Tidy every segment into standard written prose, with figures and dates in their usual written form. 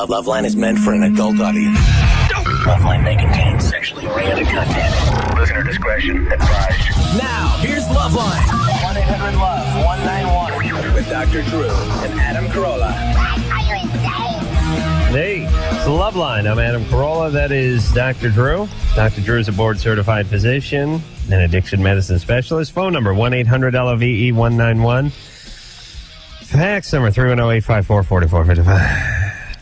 Loveline is meant for an adult audience. Loveline may contain sexually oriented content. Listener discretion advised. Now, here's Loveline. 1-800-LOVE-191 with Dr. Drew and Adam Carolla. Are you insane? Hey, it's the Loveline. I'm Adam Carolla. That is Dr. Drew. Dr. Drew is a board-certified physician and addiction medicine specialist. Phone number, 1-800-LOVE-191. Fax number, 310-854-4455.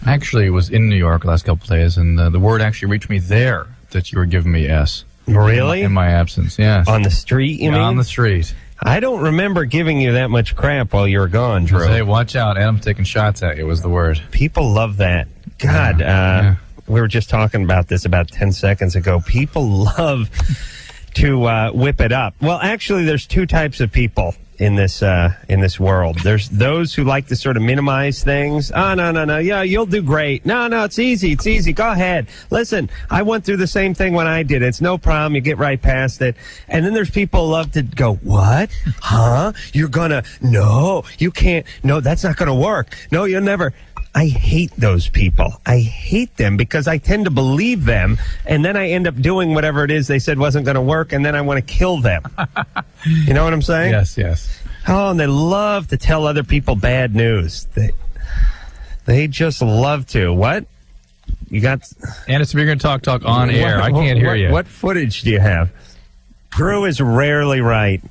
Actually, was in New York the last couple of days, and the word actually reached me there that you were giving me S. Really? In my absence, yes. On the street, you mean? On the street. I don't remember giving you that much crap while you were gone, Drew. Hey, watch out. Adam's taking shots at you was the word. People love that. God, we were just talking about this about 10 seconds ago. People love to whip it up. Well, actually, there's two types of people in this world. There's those who like to sort of minimize things. Oh, no. Yeah, you'll do great. No, it's easy. It's easy. Go ahead. Listen, I went through the same thing when I did. It's no problem. You get right past it. And then there's people who love to go, what? Huh? You're gonna, no, you can't. No, that's not gonna work. No, you'll never. I hate those people. I hate them because I tend to believe them, and then I end up doing whatever it is they said wasn't going to work, and then I want to kill them. You know what I'm saying? Yes. Oh, and they love to tell other people bad news. They just love to. What? You got... Anderson, you're going to talk on air. I can't hear you. What footage do you have? Drew is rarely right.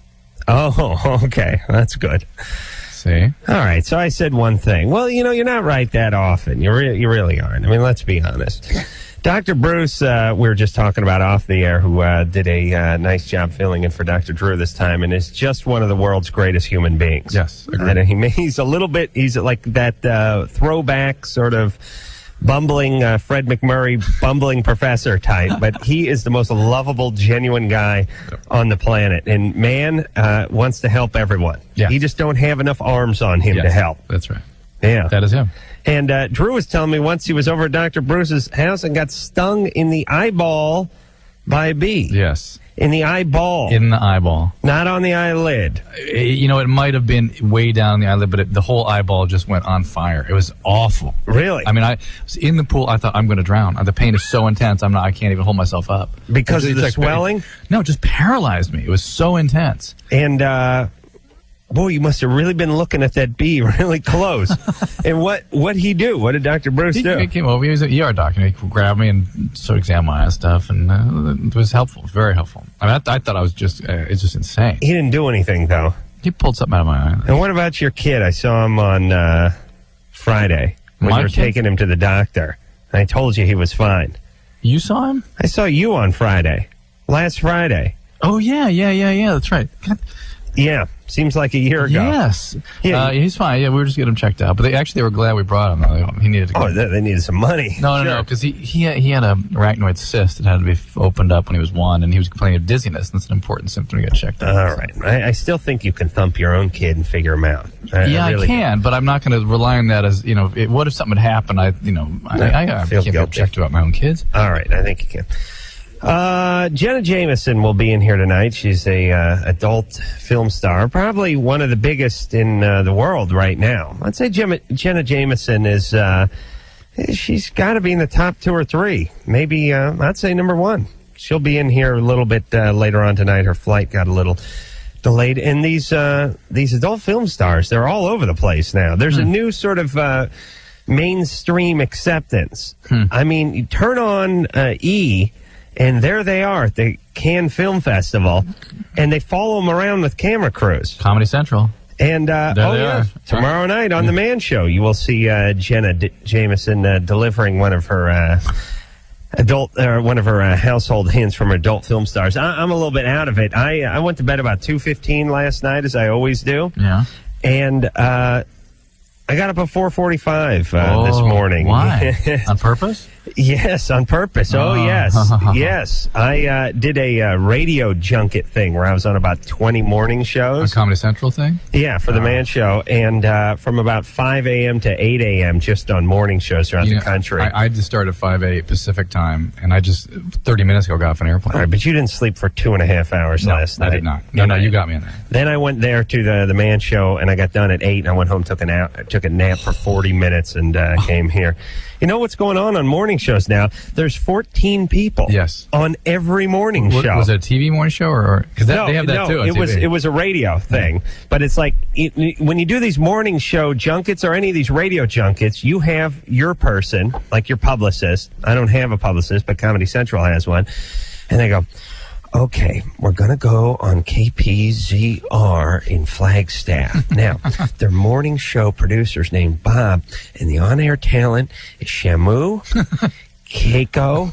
Oh, okay. That's good. See? All right, so I said one thing. Well, you're not right that often. You really aren't. I mean, let's be honest. Dr. Bruce, we were just talking about off the air, who did a nice job filling in for Dr. Drew this time, and is just one of the world's greatest human beings. Yes, agreed. And he's he's like that throwback sort of bumbling Fred McMurray, bumbling professor type, but he is the most lovable, genuine guy on the planet. And man wants to help everyone. Yes. He just don't have enough arms on him to help. That's right. Yeah. That is him. And Drew was telling me once he was over at Dr. Bruce's house and got stung in the eyeball by a bee. Yes. In the eyeball. In the eyeball. Not on the eyelid. It might have been way down the eyelid, but the whole eyeball just went on fire. It was awful. Really? I mean, I was in the pool. I thought, I'm going to drown. The pain is so intense. I can't even hold myself up. Because of the swelling? No, it just paralyzed me. It was so intense. And, boy, you must have really been looking at that bee really close. And what'd he do? What did Dr. Bruce do? He came over. He was an ER doctor. He grabbed me and sort of examined my stuff, and it was helpful. Very helpful. I mean, I thought I was just, it's just insane. He didn't do anything, though. He pulled something out of my eye. And what about your kid? I saw him on Friday when you were taking him to the doctor. And I told you he was fine. You saw him? I saw you on Friday. Last Friday. Oh, yeah. That's right. Yeah, seems like a year ago. Yes. Yeah. He's fine. Yeah, we were just getting him checked out. But they were glad we brought him. He needed to go. Oh, they needed some money. No, because he had a arachnoid cyst that had to be opened up when he was 1, and he was complaining of dizziness. That's an important symptom to get checked out. All right. I still think you can thump your own kid and figure him out. I can, but I'm not going to rely on that as, what if something had happened? I can't get checked about my own kids. All right, I think you can. Jenna Jameson will be in here tonight. She's a adult film star, probably one of the biggest in the world right now. I'd say Jenna Jameson is she's got to be in the top 2 or 3. Maybe I'd say number 1. She'll be in here a little bit later on tonight. Her flight got a little delayed. And these adult film stars, they're all over the place now. There's a new sort of mainstream acceptance. I mean, you turn on E, and there they are at the Cannes Film Festival, and they follow them around with camera crews. Comedy Central. And tomorrow night on The Man Show, you will see Jenna Jameson delivering one of her household hints from adult film stars. I'm a little bit out of it. I went to bed about 2:15 last night, as I always do. Yeah. And I got up at 4:45 this morning. Why? On purpose? Yes, on purpose. Oh, yes. Yes. I did a radio junket thing where I was on about 20 morning shows. A Comedy Central thing? Yeah, for the Man Show. And from about 5 a.m. to 8 a.m. just on morning shows around the country. I just started at 5 8 Pacific time, and I just 30 minutes ago got off an airplane. All right, but you didn't sleep for 2.5 hours last night. I did not. No, you got me in there. Then I went there to the Man Show, and I got done at 8, and I went home, took a nap for 40 minutes, and came here. You know what's going on morning shows now? There's 14 people on every morning show. Was it a TV morning show? or because they have that too on TV. It was a radio thing. But it's like when you do these morning show junkets or any of these radio junkets, you have your person, like your publicist. I don't have a publicist, but Comedy Central has one. And they go, okay, we're going to go on KPZR in Flagstaff. Now, their morning show producer's named Bob, and the on-air talent is Shamu, Keiko,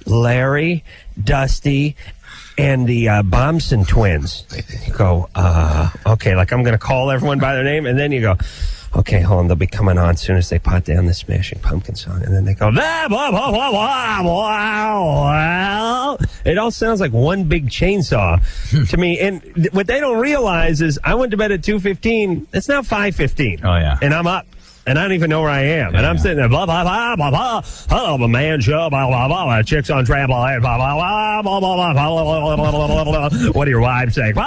Larry, Dusty, and the Bombson twins. You go, okay, like I'm going to call everyone by their name, and then you go, okay, hold on, they'll be coming on as soon as they pot down the Smashing Pumpkin song. And then they go, it all sounds like one big chainsaw to me. And what they don't realize is I went to bed at 2:15. It's now 5:15. Oh, yeah. And I'm up. And I don't even know where I am. And I'm sitting there, blah, blah, blah, blah, blah. Hello, the Man Show, blah, blah, blah. Chicks on trampoline, blah, blah, blah, blah, blah, blah, blah. What are your wives saying? Chicks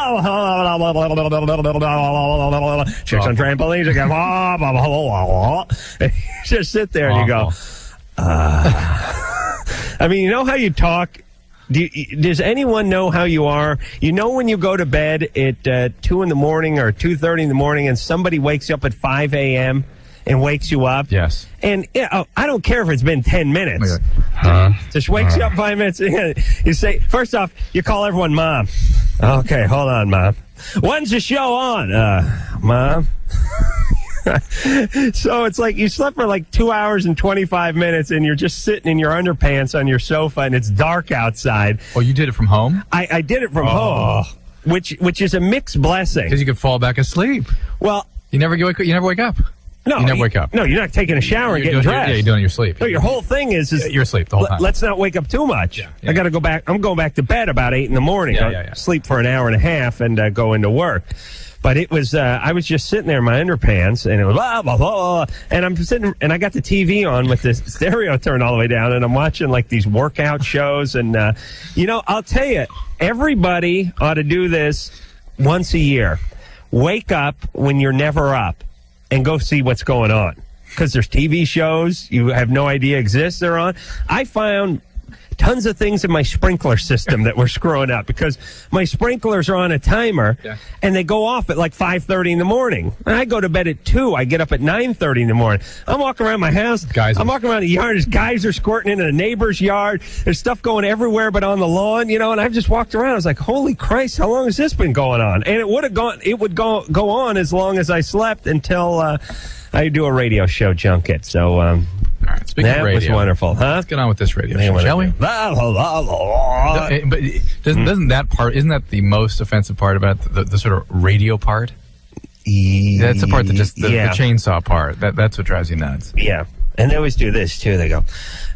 on trampolines again, blah, blah, blah, blah, blah. You just sit there and you go, I mean, you know how you talk? Does anyone know how you are? You know when you go to bed at 2 in the morning or 2:30 in the morning and somebody wakes you up at 5 a.m., and wakes you up. Yes. And I don't care if it's been 10 minutes. Just wakes you up 5 minutes. You say, first off, you call everyone Mom. Okay, hold on, Mom. When's the show on? Mom? So it's like you slept for like 2 hours and 25 minutes and you're just sitting in your underpants on your sofa and it's dark outside. Oh, you did it from home? I did it from home, which is a mixed blessing. Because you could fall back asleep. Well, you never wake up. No, you never wake up. No, you're not taking a shower and getting dressed. You're doing your sleep. No, your whole thing is you're asleep the whole time. Let's not wake up too much. Yeah. I got to go back. I'm going back to bed about 8 in the morning. Sleep for an hour and a half and go into work. But it was, I was just sitting there in my underpants, and it was blah, blah, blah, and I'm sitting, and I got the TV on with the stereo turned all the way down, and I'm watching like these workout shows, and I'll tell you, everybody ought to do this once a year. Wake up when you're never up, and go see what's going on. Because there's TV shows you have no idea exist they're on. I found tons of things in my sprinkler system that were screwing up because my sprinklers are on a timer and they go off at like 5:30 in the morning. And I go to bed at 2. I get up at 9:30 in the morning. I'm walking around my house. I'm walking around the yard. There's guys are squirting into the neighbor's yard. There's stuff going everywhere but on the lawn, and I've just walked around. I was like, holy Christ, how long has this been going on? And it would go on as long as I slept until I do a radio show junket. So, all right, speaking of radio, was wonderful, huh? Let's get on with this radio show, shall we? But isn't that the most offensive part about the sort of radio part? That's the part that just the chainsaw part. That's what drives you nuts. Yeah. And they always do this, too. They go,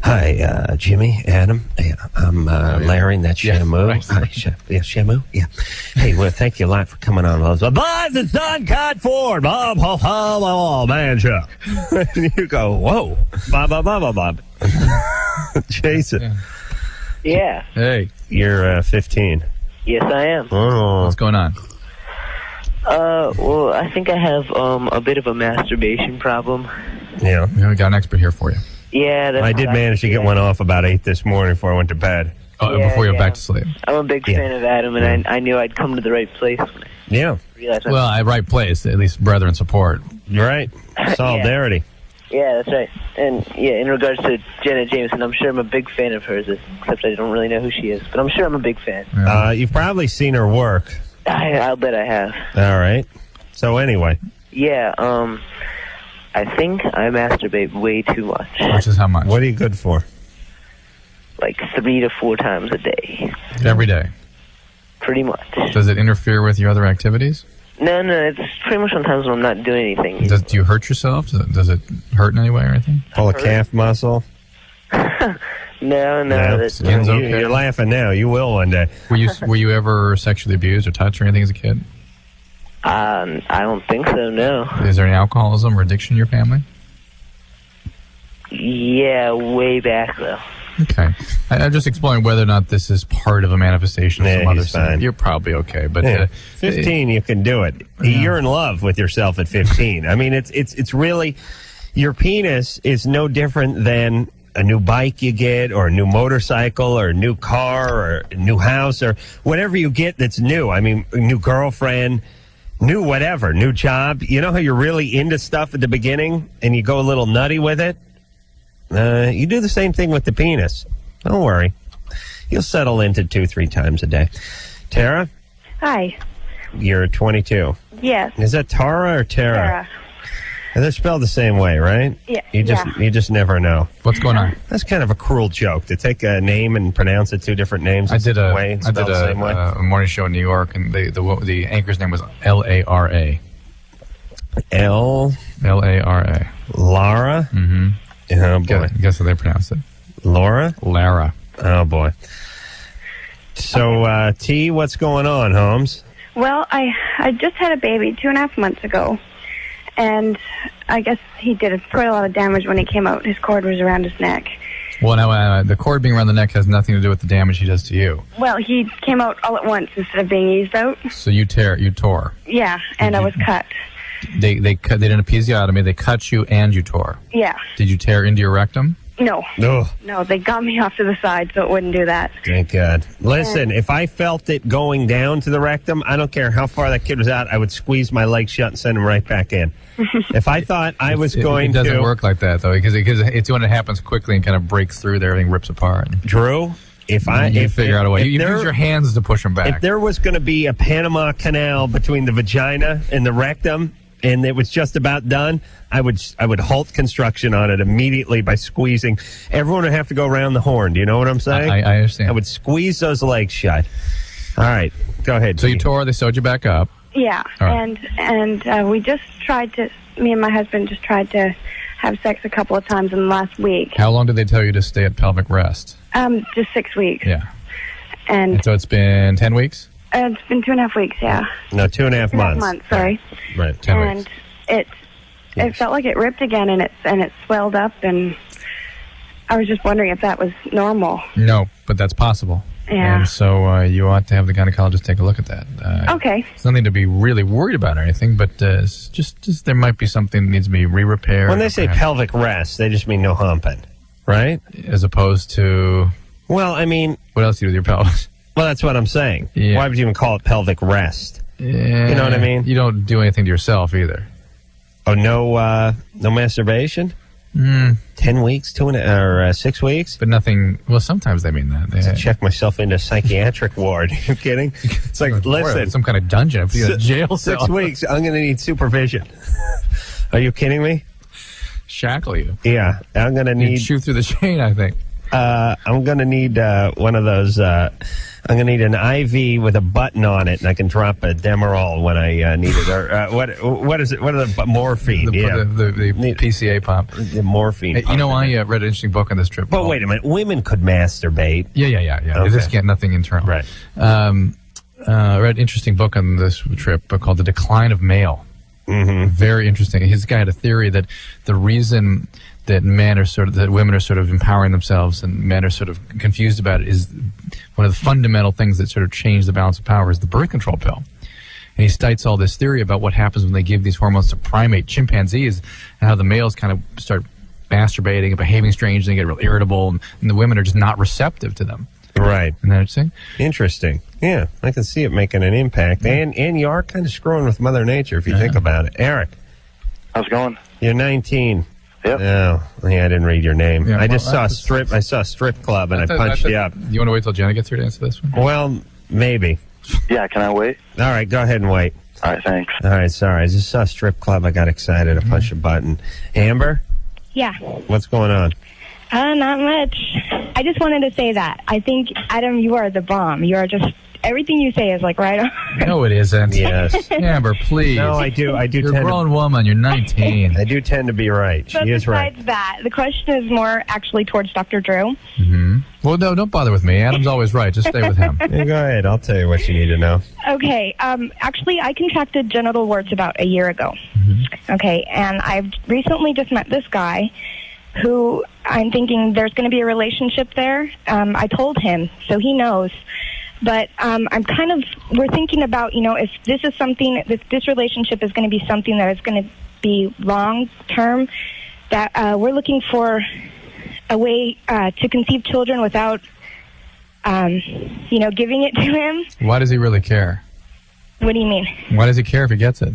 hi, Jimmy, Adam. Yeah, I'm Larry, and that's Shamu. Right. Hi, Shamu. Yeah. Hey, well, thank you a lot for coming on. Boys, it's Don Cod Ford. Bob, Man Show. And you go, whoa. Bob. Jason. Yeah. Hey. You're 15. Yes, I am. Oh. What's going on? Well, I think I have a bit of a masturbation problem. Yeah. We got an expert here for you. Yeah, that's I did manage to get one off about 8 this morning before I went to bed. Before you went back to sleep. I'm a big fan of Adam, and I knew I'd come to the right place when I realized right place, at least brethren support. You're right. Solidarity. Yeah, that's right. And, in regards to Jenna Jameson, I'm sure I'm a big fan of hers, except I don't really know who she is. But I'm sure I'm a big fan. You've probably seen her work. I'll bet I have. All right. So anyway. Yeah, I think I masturbate way too much. Which is how much? What are you good for? Like 3 to 4 times a day. Every day? Pretty much. Does it interfere with your other activities? No, it's pretty much on times when I'm not doing anything. Do you hurt yourself? Does it hurt in any way or anything? Pull a calf muscle? No. You're laughing now. You will one day. Were you ever sexually abused or touched or anything as a kid? I don't think so, no. Is there any alcoholism or addiction in your family? Yeah, way back, though. Okay. I'm just exploring whether or not this is part of a manifestation of some other he's fine. sin. You're probably okay, but 15, you can do it. You're in love with yourself at 15. I mean, it's really, your penis is no different than a new bike you get, or a new motorcycle, or a new car, or a new house, or whatever you get that's new. I mean, a new girlfriend, new whatever, new job. You know how you're really into stuff at the beginning and you go a little nutty with it? You do the same thing with the penis. Don't worry. You'll settle into 2-3 times a day. Tara? Hi. You're 22. Yes. Is that Tara or Tara? Tara. And they're spelled the same way, right? Yeah. You just never know. What's going on? That's kind of a cruel joke to take a name and pronounce it two different names. I did a morning show in New York, and the anchor's name was Lara. Lara. Lara? Mm-hmm. Oh, boy. Guess how they pronounce it? Laura? Lara. Oh, boy. So, T, what's going on, Holmes? Well, I just had a baby 2.5 months ago, and I guess he did quite a lot of damage when he came out. His cord was around his neck. Well, now, the cord being around the neck has nothing to do with the damage he does to you. Well, he came out all at once instead of being eased out. So you tore. Yeah, and I was cut. They did an episiotomy. They cut you and you tore. Yeah. Did you tear into your rectum? No. No. No, they got me off to the side so it wouldn't do that. Thank God. Listen, if I felt it going down to the rectum, I don't care how far that kid was out, I would squeeze my leg shut and send him right back in. If I thought I was going to... It doesn't work like that, though, because it's when it happens quickly and kind of breaks through there, everything rips apart. Drew, if figure out a way. You use your hands to push them back. If there was going to be a Panama Canal between the vagina and the rectum, and it was just about done, I would halt construction on it immediately by squeezing. Everyone would have to go around the horn. Do you know what I'm saying? I understand. I would squeeze those legs shut. All right, go ahead. So you tore, they sewed you back up. Yeah, right. and we just tried to, me and my husband just tried to have sex a couple of times in the last week. How long did they tell you to stay at pelvic rest? Just 6 weeks. Yeah. And so it's been 10 weeks? It's been 2.5 weeks, yeah. No, 2.5 months. 2.5 months, sorry. Right, 10 weeks. And it felt like it ripped again, and it swelled up, and I was just wondering if that was normal. No, but that's possible. Yeah. And so you ought to have the gynecologist take a look at that. Okay. It's nothing to be really worried about or anything, but it's just there might be something that needs to be re-repaired. When they say pelvic rest, they just mean no humping, right? As opposed to... Well, I mean... What else do you do with your pelvis? Well, that's what I'm saying. Yeah. Why would you even call it pelvic rest? Yeah. You know what I mean? You don't do anything to yourself either. Oh, no masturbation? 10 weeks, 6 weeks? But nothing... Well, sometimes they mean that. To check myself into a psychiatric ward. Are you kidding? It's like, listen... Some kind of dungeon. I'd be in a jail cell. 6 weeks, I'm going to need supervision. Are you kidding me? Shackle you. Yeah, I'm going to need... You'd shoot through the chain, I think. I'm going to need one of those... I'm going to need an IV with a button on it, and I can drop a Demerol when I need it. Or what is it? What are the morphine? The PCA pump. The morphine. Hey, I read an interesting book on this trip. But wait a minute, women could masturbate. Yeah. Okay. This can't nothing internal. Right. I read an interesting book on this trip called "The Decline of Male." Mm-hmm. Very interesting. His guy had a theory that the reason that women are sort of empowering themselves and men are sort of confused about it is one of the fundamental things that sort of change the balance of power is the birth control pill. And he cites all this theory about what happens when they give these hormones to primate chimpanzees and how the males kind of start masturbating and behaving strangely and get real irritable and the women are just not receptive to them. Right. Isn't that interesting? Interesting. Yeah, I can see it making an impact. And you are kind of screwing with Mother Nature if you think about it. Eric. How's it going? You're 19. Yep. Oh, yeah, I didn't read your name. Yeah, I saw a strip club and I punched you up. You want to wait till Jenna gets here to answer this one? Well, maybe. Yeah, can I wait? All right, go ahead and wait. All right, thanks. All right, sorry. I just saw a strip club. I got excited. I punched a button. Amber? Yeah. What's going on? Not much. I just wanted to say that. I think, Adam, you are the bomb. You are just everything you say is like right on. No, it isn't. Yes. Amber, please. No, I do. You're a tend grown woman. You're 19. I do tend to be right. But She is right. besides that, the question is more actually towards Dr. Drew. Well, no, don't bother with me. Adam's always right. Just stay with him. Yeah, go ahead. I'll tell you what you need to know. Okay. Actually, I contracted genital warts about a year ago. Okay, and I've recently just met this guy who I'm thinking there's going to be a relationship there. I told him, so he knows. But we're thinking about, if this is something, if this relationship is going to be something that is going to be long term, that we're looking for a way to conceive children without, giving it to him. Why does he really care? What do you mean? Why does he care if he gets it?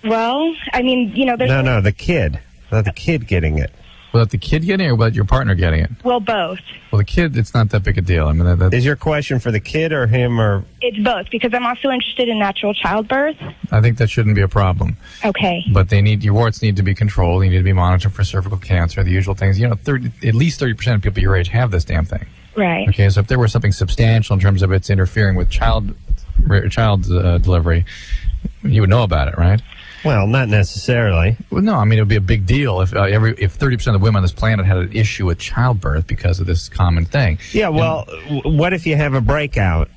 Well, I mean, there's... No, the kid. Not the kid getting it. Without the kid getting it or without your partner getting it? Well, both. Well, the kid, it's not that big a deal. I mean, Is your question for the kid or him or... It's both, because I'm also interested in natural childbirth. I think that shouldn't be a problem. Okay. But your warts need to be controlled. You need to be monitored for cervical cancer, the usual things. At least 30% of people your age have this damn thing. Right. Okay, so if there was something substantial in terms of it's interfering with child delivery, you would know about it, right? Well, not necessarily. Well, no, I mean, it would be a big deal if 30% of the women on this planet had an issue with childbirth because of this common thing. Yeah, well, what if you have a breakout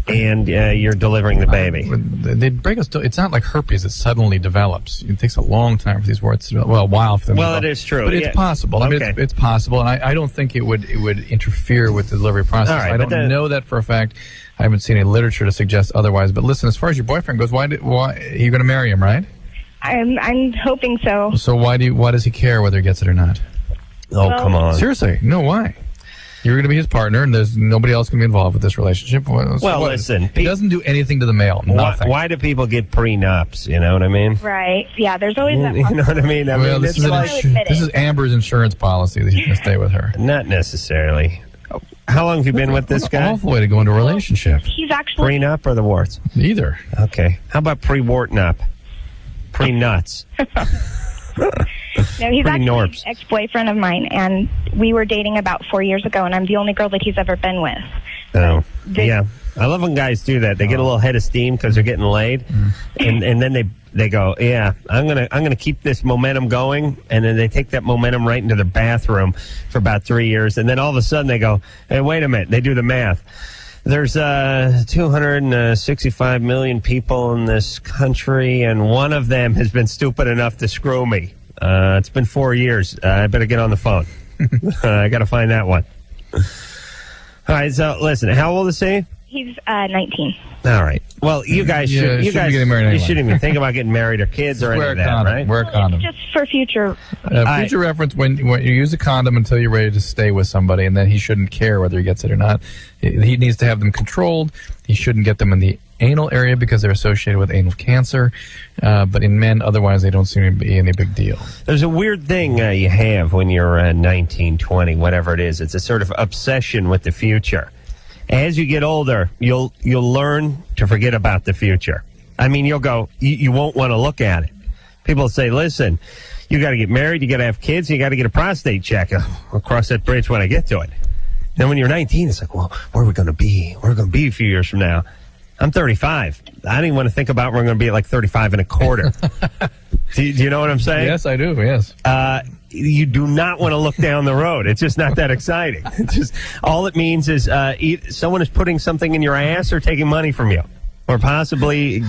and you're delivering the baby? They break us. It's not like herpes that suddenly develops. It takes a long time for these warts to develop. Well, a while for them to develop. It is true. But it's possible. I mean, it's possible, and I don't think it would interfere with the delivery process. All right, I don't know that for a fact. I haven't seen any literature to suggest otherwise. But listen, as far as your boyfriend goes, why you're going to marry him, right? I'm hoping so. So why does he care whether he gets it or not? Oh, come on. Seriously, no, why? You're going to be his partner, and there's nobody else going to be involved with this relationship. Listen. He doesn't do anything to the male. Nothing. Why do people get prenups? You know what I mean? Right. Yeah, there's always that. You know what I mean? This is Amber's insurance policy that he's going to stay with her. Not necessarily. How long have you been with this guy? Awful way to go into a relationship. He's actually... Prenup or the warts? Either. Okay. How about pre-wart-nup? Pre-nuts? No, he's actually an ex-boyfriend of mine, and we were dating about 4 years ago, and I'm the only girl that he's ever been with. Oh, yeah. I love when guys do that. They get a little head of steam because they're getting laid, and then they go, yeah, I'm gonna keep this momentum going, and then they take that momentum right into their bathroom for about 3 years, and then all of a sudden they go, hey, wait a minute. They do the math. There's 265 million people in this country, and one of them has been stupid enough to screw me. It's been 4 years. I better get on the phone. I got to find that one. All right, so listen, how old is he? He's 19. All right. Well, you guys shouldn't even think about getting married or kids or any of that, right? Wear a condom. Just for future. Future reference, when you use a condom until you're ready to stay with somebody, and then he shouldn't care whether he gets it or not. He needs to have them controlled. He shouldn't get them in the anal area because they're associated with anal cancer. But in men, otherwise, they don't seem to be any big deal. There's a weird thing you have when you're 19, 20, whatever it is. It's a sort of obsession with the future. As you get older, you'll learn to forget about the future. I mean, you'll go, you won't want to look at it. People say, listen, you got to get married, you got to have kids, you got to get a prostate check. I'll cross that bridge when I get to it. Then when you're 19, it's like, well, where are we going to be? Where are we going to be a few years from now? I'm 35. I don't even want to think about where I'm going to be at like 35 and a quarter. Do you know what I'm saying? Yes, I do, yes. You do not want to look down the road. It's just not that exciting. It's just all it means is someone is putting something in your ass or taking money from you, or possibly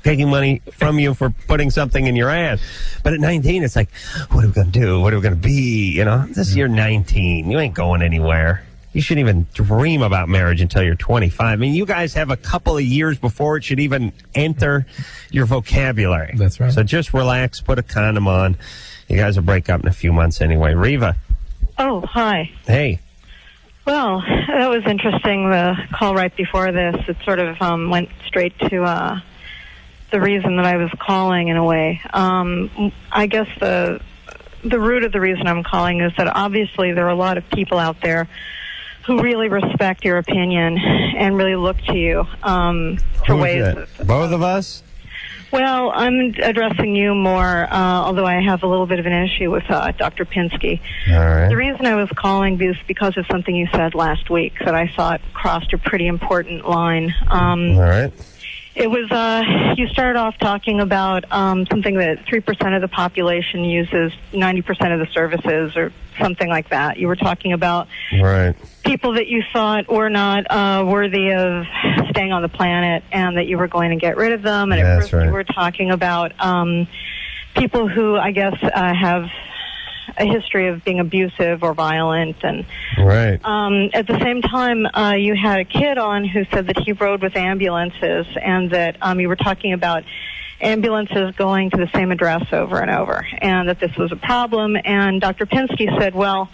taking money from you for putting something in your ass. But at 19, it's like, what are we going to do? What are we going to be? You know, you're 19. You ain't going anywhere. You shouldn't even dream about marriage until you're 25. I mean, you guys have a couple of years before it should even enter your vocabulary. That's right. So just relax, put a condom on. You guys will break up in a few months anyway. Reva. Oh, hi. Hey. Well, that was interesting, the call right before this. It sort of went straight to the reason that I was calling, in a way. I guess the root of the reason I'm calling is that obviously there are a lot of people out there who really respect your opinion and really look to you for ways. Both of us? Well, I'm addressing you more, although I have a little bit of an issue with Dr. Pinsky. All right. The reason I was calling is because of something you said last week that I thought crossed a pretty important line. All right. It was, you started off talking about something that 3% of the population uses 90% of the services or something like that. You were talking about people that you thought were not worthy of staying on the planet and that you were going to get rid of them. And at first you were talking about people who, I guess, have a history of being abusive or violent, and at the same time you had a kid on who said that he rode with ambulances, and that you were talking about ambulances going to the same address over and over, and that this was a problem. And Dr. Pinsky said, well,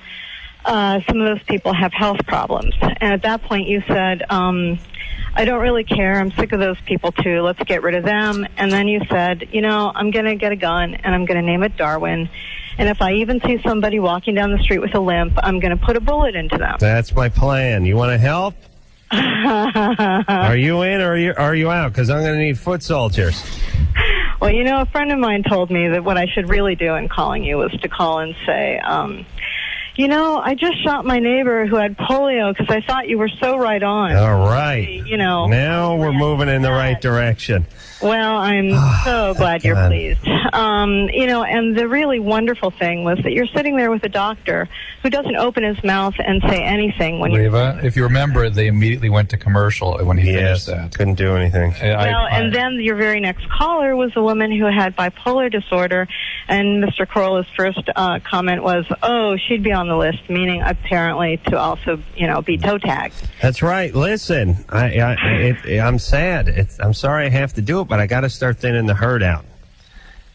some of those people have health problems. And at that point you said, I don't really care, I'm sick of those people too, let's get rid of them. And then you said, you know, I'm going to get a gun and I'm going to name it Darwin. And if I even see somebody walking down the street with a limp, I'm going to put a bullet into them. That's my plan. You want to help? Are you in or are you out? Because I'm going to need foot soldiers. Well, you know, a friend of mine told me that what I should really do in calling you was to call and say, you know, I just shot my neighbor who had polio because I thought you were so right on. All right. You know. Now we're moving in the right direction. Well, I'm so glad you're pleased. You know, and the really wonderful thing was that you're sitting there with a doctor who doesn't open his mouth and say anything when Reva, if you remember, they immediately went to commercial when he finished that. Couldn't do anything. And then your very next caller was a woman who had bipolar disorder, and Mr. Carolla's first comment was, oh, she'd be on the list, meaning apparently to also, you know, be toe tagged. That's right. Listen, I'm sad. I'm sorry I have to do it, but I got to start thinning the herd out.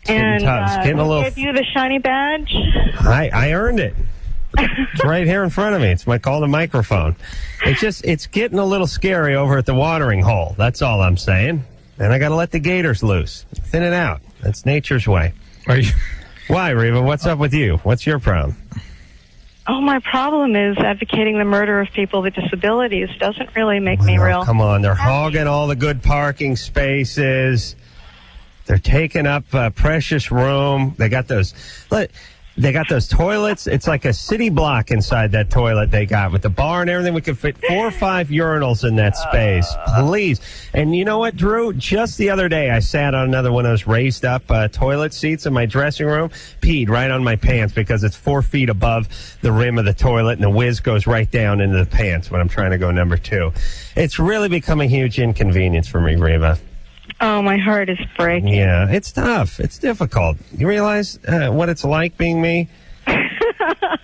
It's getting tough. It's getting a little. Give you the shiny badge? I earned it. It's right here in front of me. It's called a microphone. It's getting a little scary over at the watering hole. That's all I'm saying. And I got to let the gators loose. Thin it out. That's nature's way. Why, Reva? What's up with you? What's your problem? Oh, my problem is advocating the murder of people with disabilities doesn't really make me real. Come on, they're hogging all the good parking spaces. They're taking up precious room. They got those toilets. It's like a city block inside that toilet they got with the bar and everything. We could fit 4 or 5 urinals in that space, please. And you know what, Drew? Just the other day, I sat on another one of those raised up toilet seats in my dressing room, peed right on my pants because it's 4 feet above the rim of the toilet, and the whiz goes right down into the pants when I'm trying to go number 2. It's really become a huge inconvenience for me, Reva. Oh, my heart is breaking. Yeah, it's tough. It's difficult. You realize what it's like being me?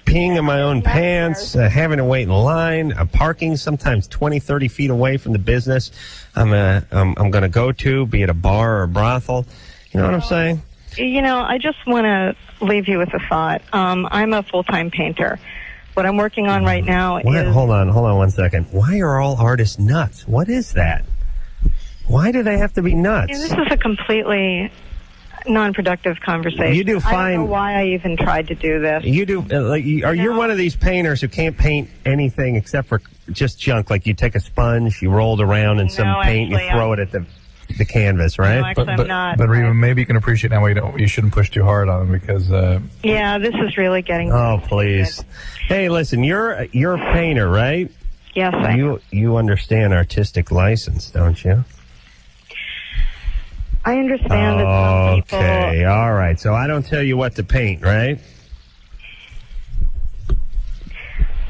Peeing in my own pants, having to wait in line, parking sometimes 20, 30 feet away from the business I'm going to go to, be it a bar or a brothel. You know what I'm saying? You know, I just want to leave you with a thought. I'm a full-time painter. What I'm working on right now is... Hold on 1 second. Why are all artists nuts? What is that? Why do they have to be nuts? Yeah, this is a completely non-productive conversation. You do fine. I don't know why I even tried to do this. You do. You're one of these painters who can't paint anything except for just junk. Like you take a sponge, you roll it around in some paint, you throw it at the canvas, right? No, actually, I'm not. But Reva, maybe you can appreciate now. You shouldn't push too hard on them because. Yeah, this is really getting. Oh, please. Hey, listen, you're a painter, right? Yes, I am. You understand artistic license, don't you? I understand that some people... Okay, all right. So I don't tell you what to paint, right?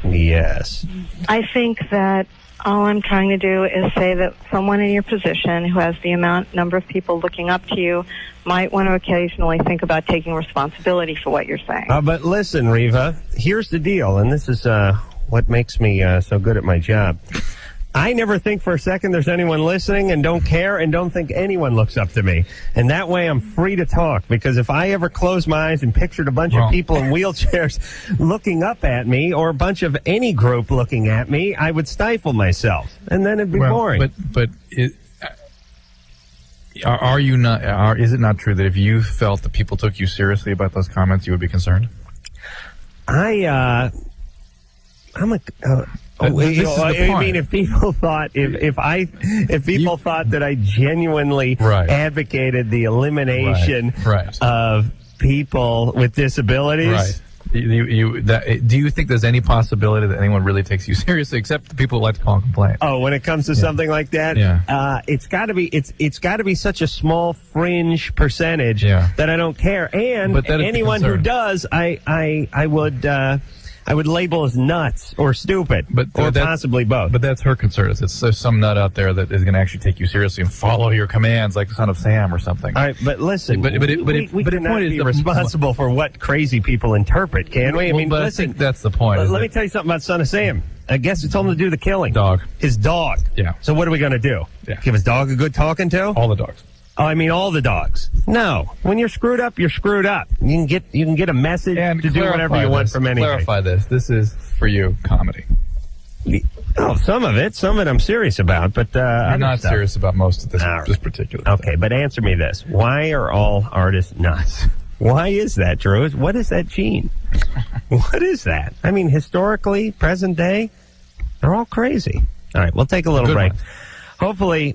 Yes. I think that all I'm trying to do is say that someone in your position who has the number of people looking up to you might want to occasionally think about taking responsibility for what you're saying. But listen, Reva, here's the deal, and this is what makes me so good at my job. I never think for a second there's anyone listening and don't care and don't think anyone looks up to me. And that way I'm free to talk, because if I ever closed my eyes and pictured a bunch of people in wheelchairs looking up at me, or a bunch of any group looking at me, I would stifle myself. And then it'd be boring. But are you not? Is it not true that if you felt that people took you seriously about those comments, you would be concerned? This is the I point. mean, if people thought if people thought that I genuinely advocated the elimination of people with disabilities, right? Do you think there's any possibility that anyone really takes you seriously, except the people who like to call and complain? Oh, when it comes to something like that, it's got to be it's got to be such a small fringe percentage that I don't care. And anyone who does, I would label as nuts or stupid, or possibly both. But that's her concern. There's some nut out there that is going to actually take you seriously and follow your commands, like the Son of Sam or something. All right, but listen, we cannot be responsible for what crazy people interpret, can we? I mean, I think that's the point. Let me tell you something about Son of Sam. I guess it's told him to do the killing. His dog. Yeah. So what are we going to do? Yeah. Give his dog a good talking to? All the dogs. Oh, I mean, all the dogs. No. When you're screwed up, you're screwed up. You can get a message to do whatever you want from anything. Clarify this. This is, for you, comedy. Oh, some of it I'm serious about, but I'm not serious about most of this particular thing. Okay, but answer me this. Why are all artists nuts? Why is that, Drew? What is that gene? What is that? I mean, historically, present day, they're all crazy. All right, we'll take a little break. Hopefully...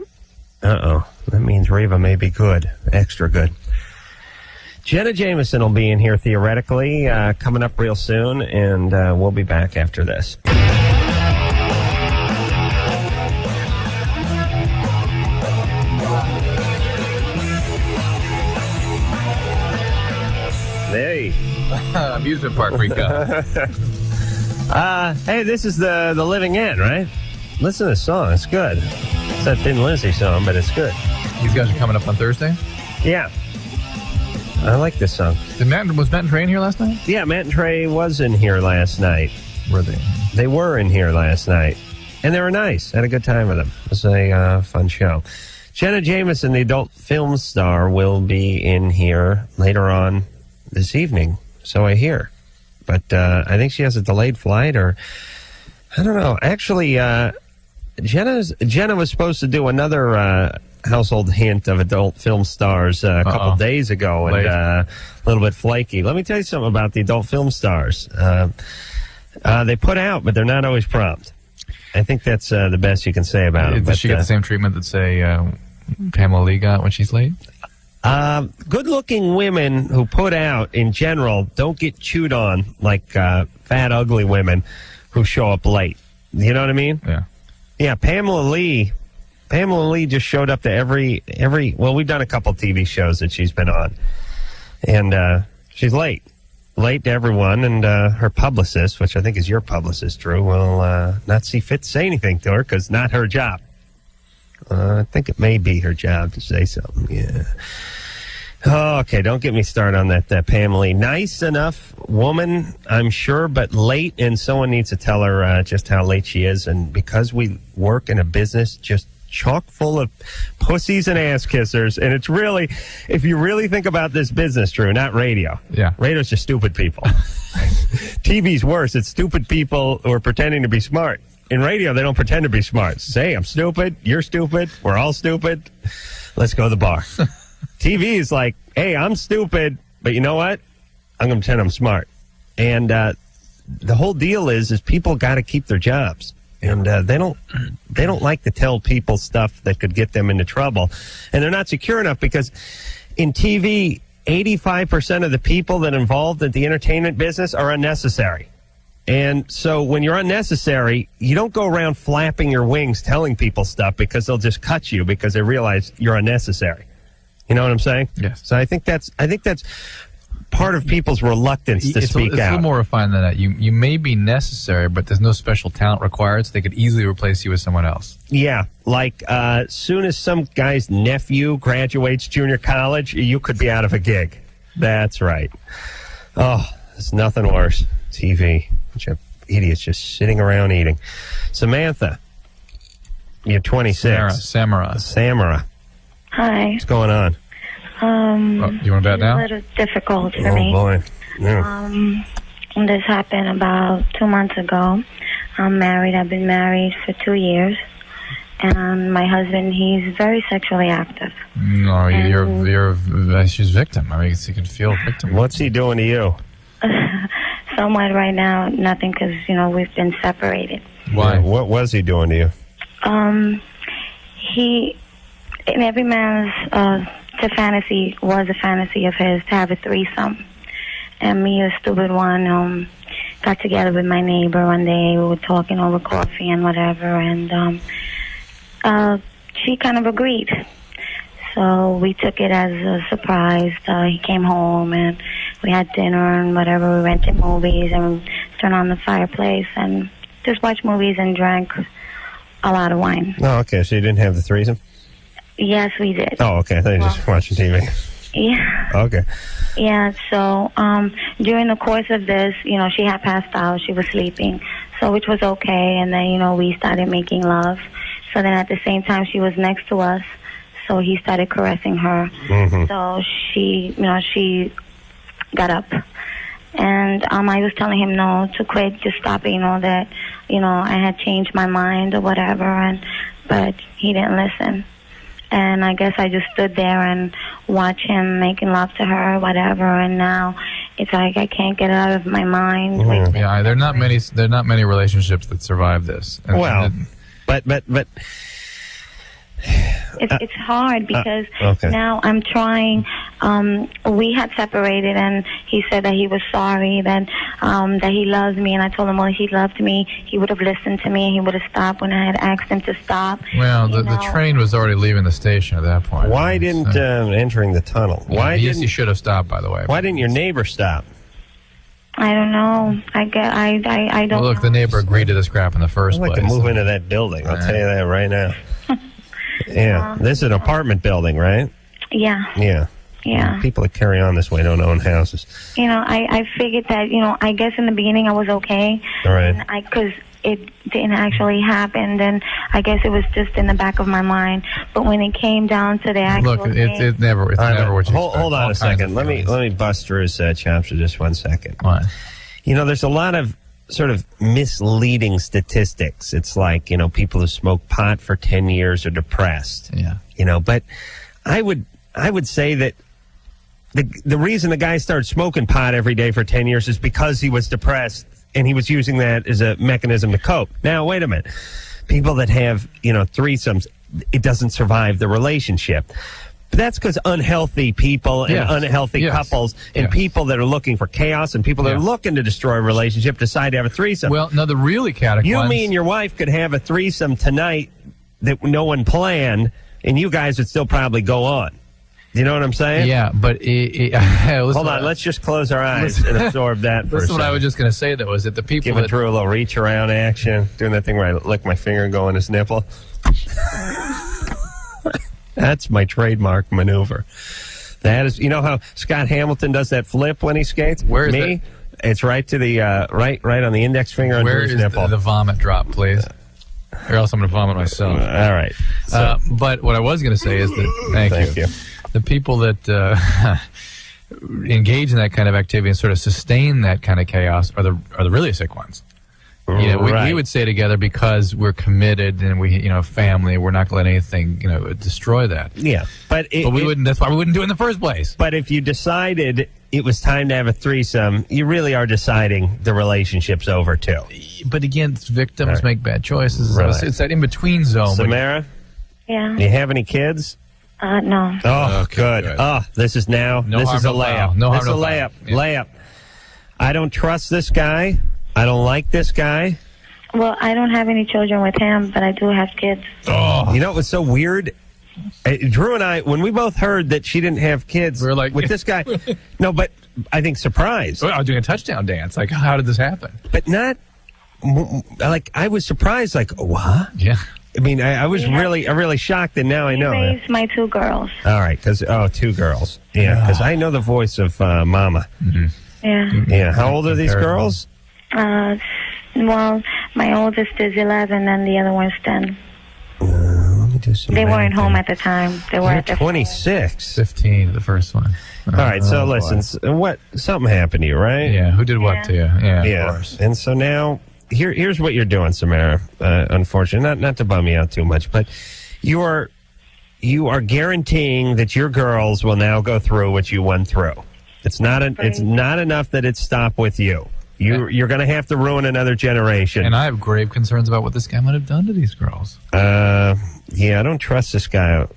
that means Reva may be good, extra good. Jenna Jameson will be in here theoretically coming up real soon, and we'll be back after this. Hey. Amusement park recap. Hey, this is the Living End, right? Listen to this song. It's good. It's that Thin Lizzy song, but it's good. These guys are coming up on Thursday? Yeah. I like this song. Was Matt and Trey in here last night? Yeah, Matt and Trey was in here last night. Were they? They were in here last night. And they were nice. Had a good time with them. It was a fun show. Jenna Jameson, the adult film star, will be in here later on this evening. So I hear. But I think she has a delayed flight, or I don't know. Actually, Jenna was supposed to do another household hint of adult film stars a couple days ago, and a little bit flaky. Let me tell you something about the adult film stars. They put out, but they're not always prompt. I think that's the best you can say about it. Does she get the same treatment that, say, Pamela Lee got when she's late? Good-looking women who put out, in general, don't get chewed on like fat, ugly women who show up late. You know what I mean? Yeah. Yeah, Pamela Lee just showed up to every. Well, we've done a couple TV shows that she's been on, and she's late to everyone. And her publicist, which I think is your publicist, Drew, will not see fit to say anything to her because not her job. I think it may be her job to say something. Yeah. Oh, okay, don't get me started on that Pamela Lee. Nice enough woman, I'm sure, but late, and someone needs to tell her just how late she is. And because we work in a business just chock full of pussies and ass kissers, and it's really, if you really think about this business, Drew, not radio. Yeah. Radio's just stupid people. TV's worse. It's stupid people who are pretending to be smart. In radio, they don't pretend to be smart. Say, I'm stupid, you're stupid, we're all stupid. Let's go to the bar. TV is like, hey, I'm stupid, but you know what? I'm going to pretend I'm smart. And the whole deal is people got to keep their jobs. And they don't like to tell people stuff that could get them into trouble. And they're not secure enough because in TV, 85% of the people that are involved in the entertainment business are unnecessary. And so when you're unnecessary, you don't go around flapping your wings telling people stuff because they'll just cut you because they realize you're unnecessary. You know what I'm saying? Yes. So I think that's part of people's reluctance to speak out. It's a little more refined than that. You may be necessary, but there's no special talent required, so they could easily replace you with someone else. Yeah, like soon as some guy's nephew graduates junior college, you could be out of a gig. That's right. Oh, there's nothing worse. TV. Bunch of idiots just sitting around eating. Samantha, you're 26. Samara. Hi. What's going on? You want that now? A little difficult for me. Oh, boy. Yeah. This happened about 2 months ago. I'm married. I've been married for 2 years. And my husband, he's very sexually active. No, she's victim. I mean, you can feel victim. What's he doing to you? Somewhat right now, nothing, because, we've been separated. Why? Yeah, what was he doing to you? He, in every man's fantasy was a fantasy of his to have a threesome. And me, a stupid one, got together with my neighbor one day. We were talking over coffee and whatever, and she kind of agreed. So we took it as a surprise. He came home and we had dinner and whatever. We rented movies and turned on the fireplace and just watched movies and drank a lot of wine. Oh, okay. So you didn't have the threesome? Yes, we did. Oh, okay. I thought you were just watching TV. Yeah. Okay. Yeah, so during the course of this, she had passed out. She was sleeping, so which was okay. And then, we started making love. So then at the same time, she was next to us. So he started caressing her. Mm-hmm. So she got up. And I was telling him no, to quit, just stop it, that, I had changed my mind or whatever. But he didn't listen. And I guess I just stood there and watched him making love to her, whatever. And now it's like I can't get it out of my mind. Mm-hmm. Yeah, there are not many relationships that survive this. Well, but it's hard because okay. now I'm trying. We had separated, and he said that he was sorry, that he loves me, and I told him, well, if he loved me, he would have listened to me, and he would have stopped when I had asked him to stop. Well, the train was already leaving the station at that point. Why didn't entering the tunnel? Why yes, didn't he should have stopped? By the way, why didn't your neighbor stop? I don't know. I don't. Well, look, the neighbor agreed to this crap in the first I'd like place. to move into that building. I'll tell you that right now. Yeah, this is an apartment building, right? Yeah. Yeah. Yeah. People that carry on this way don't own houses. I figured that, I guess in the beginning I was okay. All right. Because it didn't actually happen, then I guess it was just in the back of my mind. But when it came down to the actual Look, it's never what you hold on expect. a second. Let me bust through his chops for just 1 second. What? There's a lot of sort of misleading statistics. It's like, people who smoke pot for 10 years are depressed. Yeah. But I would say that the reason the guy started smoking pot every day for 10 years is because he was depressed and he was using that as a mechanism to cope. Now, wait a minute. People that have, threesomes, it doesn't survive the relationship. But that's because unhealthy people and unhealthy couples and people that are looking for chaos and people that are looking to destroy a relationship decide to have a threesome. Well, no, the really cataclysm. You, me, and your wife could have a threesome tonight that no one planned, and you guys would still probably go on. You know what I'm saying? Yeah, but hold on. Let's just close our eyes and absorb that for a second. What I was just going to say, though, is that the people giving Drew a little reach around action, doing that thing where I lick my finger and go on his nipple. That's my trademark maneuver. That is, how Scott Hamilton does that flip when he skates? Where is me? it? It's right to the right on the index finger on Drew's nipple. Where is the vomit drop, please? Or else I'm going to vomit myself. All right. So, but what I was going to say is that thank you. The people that engage in that kind of activity and sort of sustain that kind of chaos are the really sick ones. We would stay together because we're committed and we, family. We're not going to let anything, destroy that. Yeah, but we wouldn't. That's why we wouldn't do it in the first place. But if you decided it was time to have a threesome, you really are deciding the relationship's over too. But again, victims make bad choices. Right. It's that in between zone. Samara, yeah. Do you have any kids? No. Oh, Okay, good. Oh, this is now. This is a layup. No this is a harm, no layup. foul. Yeah. Layup. I don't trust this guy. I don't like this guy. Well, I don't have any children with him, but I do have kids. Oh, you know what's so weird? Drew and I, when we both heard that she didn't have kids, we were like, with this guy. No, but I think surprised. I was doing a touchdown dance. Like, how did this happen? But not like I was surprised. Like, what? Yeah. I mean, I was really shocked, and now I know. I raised my 2 girls. All right, because 2 girls. Yeah, because I know the voice of Mama. Mm-hmm. Yeah. Yeah. How old are these girls? Well, my oldest is 11, and the other one's 10. Let me do some. They math weren't here. home at the time. They were You're at the 26. 15, the first one. All right, so listen, something happened to you, right? Yeah, who did what to you? Yeah, Yeah. of course. And so now, here's what you're doing, Samara. Unfortunately, not to bum you out too much, but you are guaranteeing that your girls will now go through what you went through. It's not enough that it stopped with you. You're going to have to ruin another generation. And I have grave concerns about what this guy might have done to these girls. Yeah, I don't trust this guy.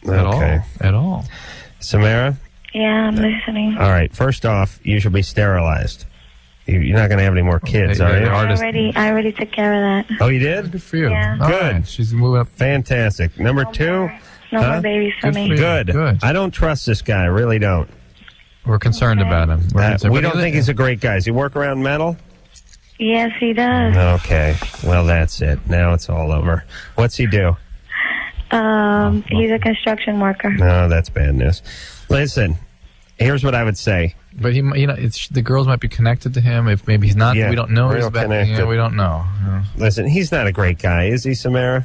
At all. Samara? Yeah, I'm listening. All right. First off, you should be sterilized. You're not going to have any more kids, are you? I already took care of that. Oh, you did? Good for you. Yeah. All Good. right. She's moving up. Fantastic. Number two? No more babies for Good me. for you. Good. I don't trust this guy. I really don't. We're concerned about him. We don't think he's a great guy. Does he work around metal? Yes, he does. Okay. Well, that's it. Now it's all over. What's he do? He's a construction worker. No, that's bad news. Listen, here's what I would say. But the girls might be connected to him. If maybe he's not, we don't know. Real connected. Yeah, we don't know. Listen, he's not a great guy, is he, Samara?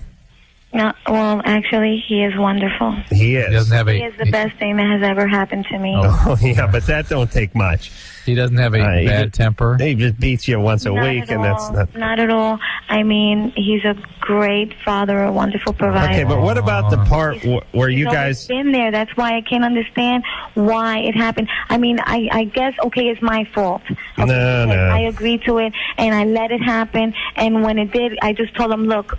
No, well, actually, he is wonderful. He is. He doesn't have He is the best thing that has ever happened to me. Oh, yeah, but that don't take much. He doesn't have a bad temper. He just beats you once a week, and that's not at all. I mean, he's a great father, a wonderful provider. Okay, but what about the part where you He's guys... been there. That's why I can't understand why it happened. I mean, I guess, okay, it's my fault. Okay, No. I agreed to it, and I let it happen, and when it did, I just told him, look,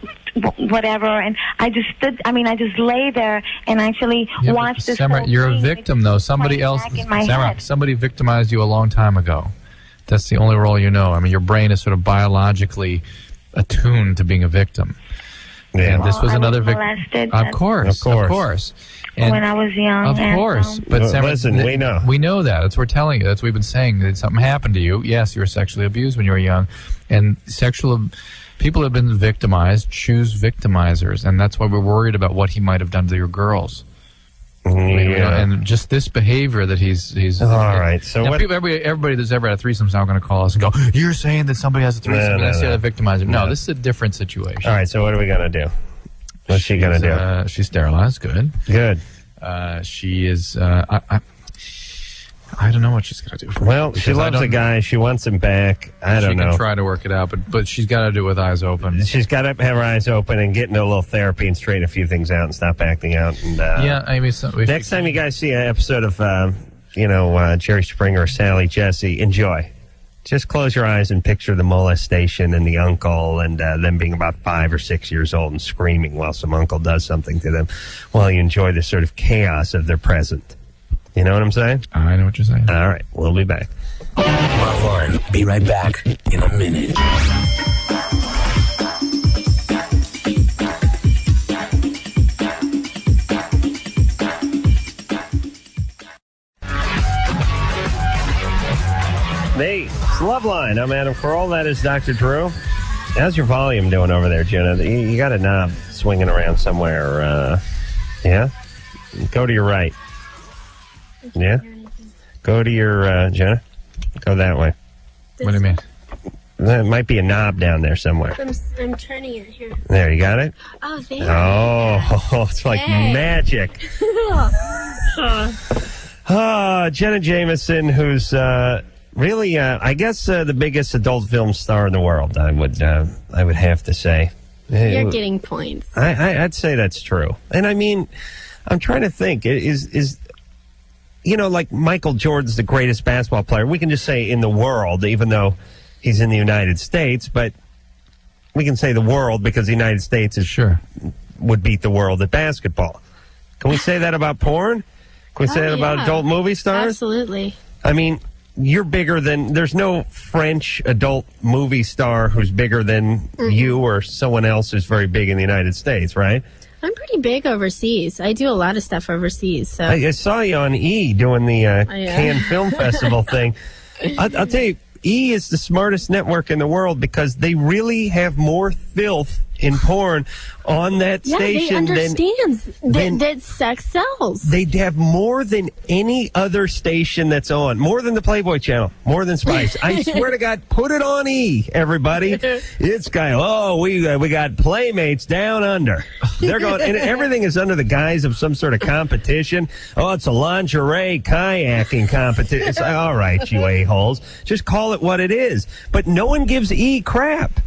whatever, and I just lay there and actually watched this Samara, whole you're a thing. victim, though. Somebody else, Samara, somebody victimized you a long time ago. That's the only role you know. I mean, your brain is sort of biologically attuned to being a victim. Yeah. And this was another victim. Of course. And when I was young. Of course. But Samara, listen, we know. We know that. That's what we're telling you. That's what we've been saying. That something happened to you. Yes, you were sexually abused when you were young. And people have been victimized, choose victimizers. And that's why we're worried about what he might have done to your girls. Yeah. And just this behavior that he's all right. So now, everybody that's ever had a threesome is now going to call us and go, "You're saying that somebody has a threesome? That's the victimizer." No, this is a different situation. All right. So what are we going to do? What's she going to do? She's sterilized. Good. She is. I don't know what she's going to do. Well, she loves the guy. She wants him back. I don't know. She can try to work it out, but she's got to do it with eyes open. She's got to have her eyes open and get into a little therapy and straighten a few things out and stop acting out. And I mean, next time you guys see an episode of, Jerry Springer or Sally Jesse, enjoy. Just close your eyes and picture the molestation and the uncle and them being about 5 or 6 years old and screaming while some uncle does something to them while you enjoy the sort of chaos of their present. You know what I'm saying? I know what you're saying. All right. We'll be back. Loveline. Be right back in a minute. Hey, it's Loveline. I'm Adam Carolla. That is Dr. Drew. How's your volume doing over there, Jenna? You got a knob swinging around somewhere. Yeah? Go to your right. Yeah? Go to your, Jenna. Go that way. What do you mean? There might be a knob down there somewhere. I'm turning it here. There, you got it? Oh, there. Oh, it's like magic. Jenna Jameson, who's really, I guess, the biggest adult film star in the world, I would have to say. You're getting points. I'd say that's true. And I mean, I'm trying to think, is like Michael Jordan's the greatest basketball player. We can just say in the world, even though he's in the United States, but we can say the world because the United States would beat the world at basketball. Can we say that about porn? Can we say that about adult movie stars? Absolutely. I mean, you're bigger than, there's no French adult movie star who's bigger than you or someone else who's very big in the United States, right? I'm pretty big overseas. I do a lot of stuff overseas. So I saw you on E! Doing the Cannes Film Festival thing. I'll tell you, E! is the smartest network in the world because they really have more filth in porn on that station they understand that sex sells. They'd have more than any other station that's on, more than the Playboy Channel, more than Spice. I swear to God, put it on E! Everybody. It's we got Playmates down under. They're going, and everything is under the guise of some sort of competition. Oh, it's a lingerie kayaking competition. It's like, all right, you a-holes. Just call it what it is. But no one gives E! crap.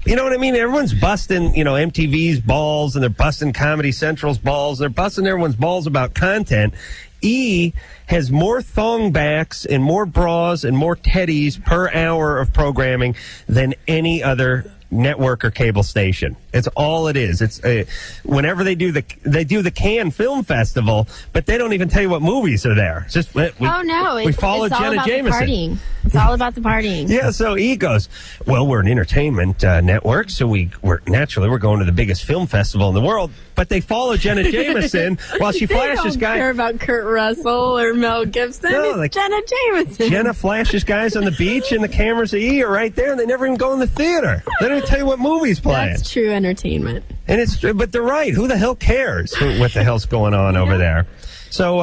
You know what I mean? Everyone's busting, MTV's balls, and they're busting Comedy Central's balls. They're busting everyone's balls about content. E has more thongbacks and more bras and more teddies per hour of programming than any other network or cable station. It's all it is. It's whenever they do the Cannes Film Festival, but they don't even tell you what movies are there. It's just we follow Jenna Jameson. It's all about the partying. Yeah, so E goes, well, we're an entertainment network, so we're going to the biggest film festival in the world. But they follow Jenna Jameson while she flashes guys. They don't care about Kurt Russell or Mel Gibson. No, it's Jenna Jameson. Jenna flashes guys on the beach, and the cameras of E are right there, and they never even go in the theater. They don't even tell you what movie's playing. That's true entertainment. And but they're right. Who the hell cares what the hell's going on over there? So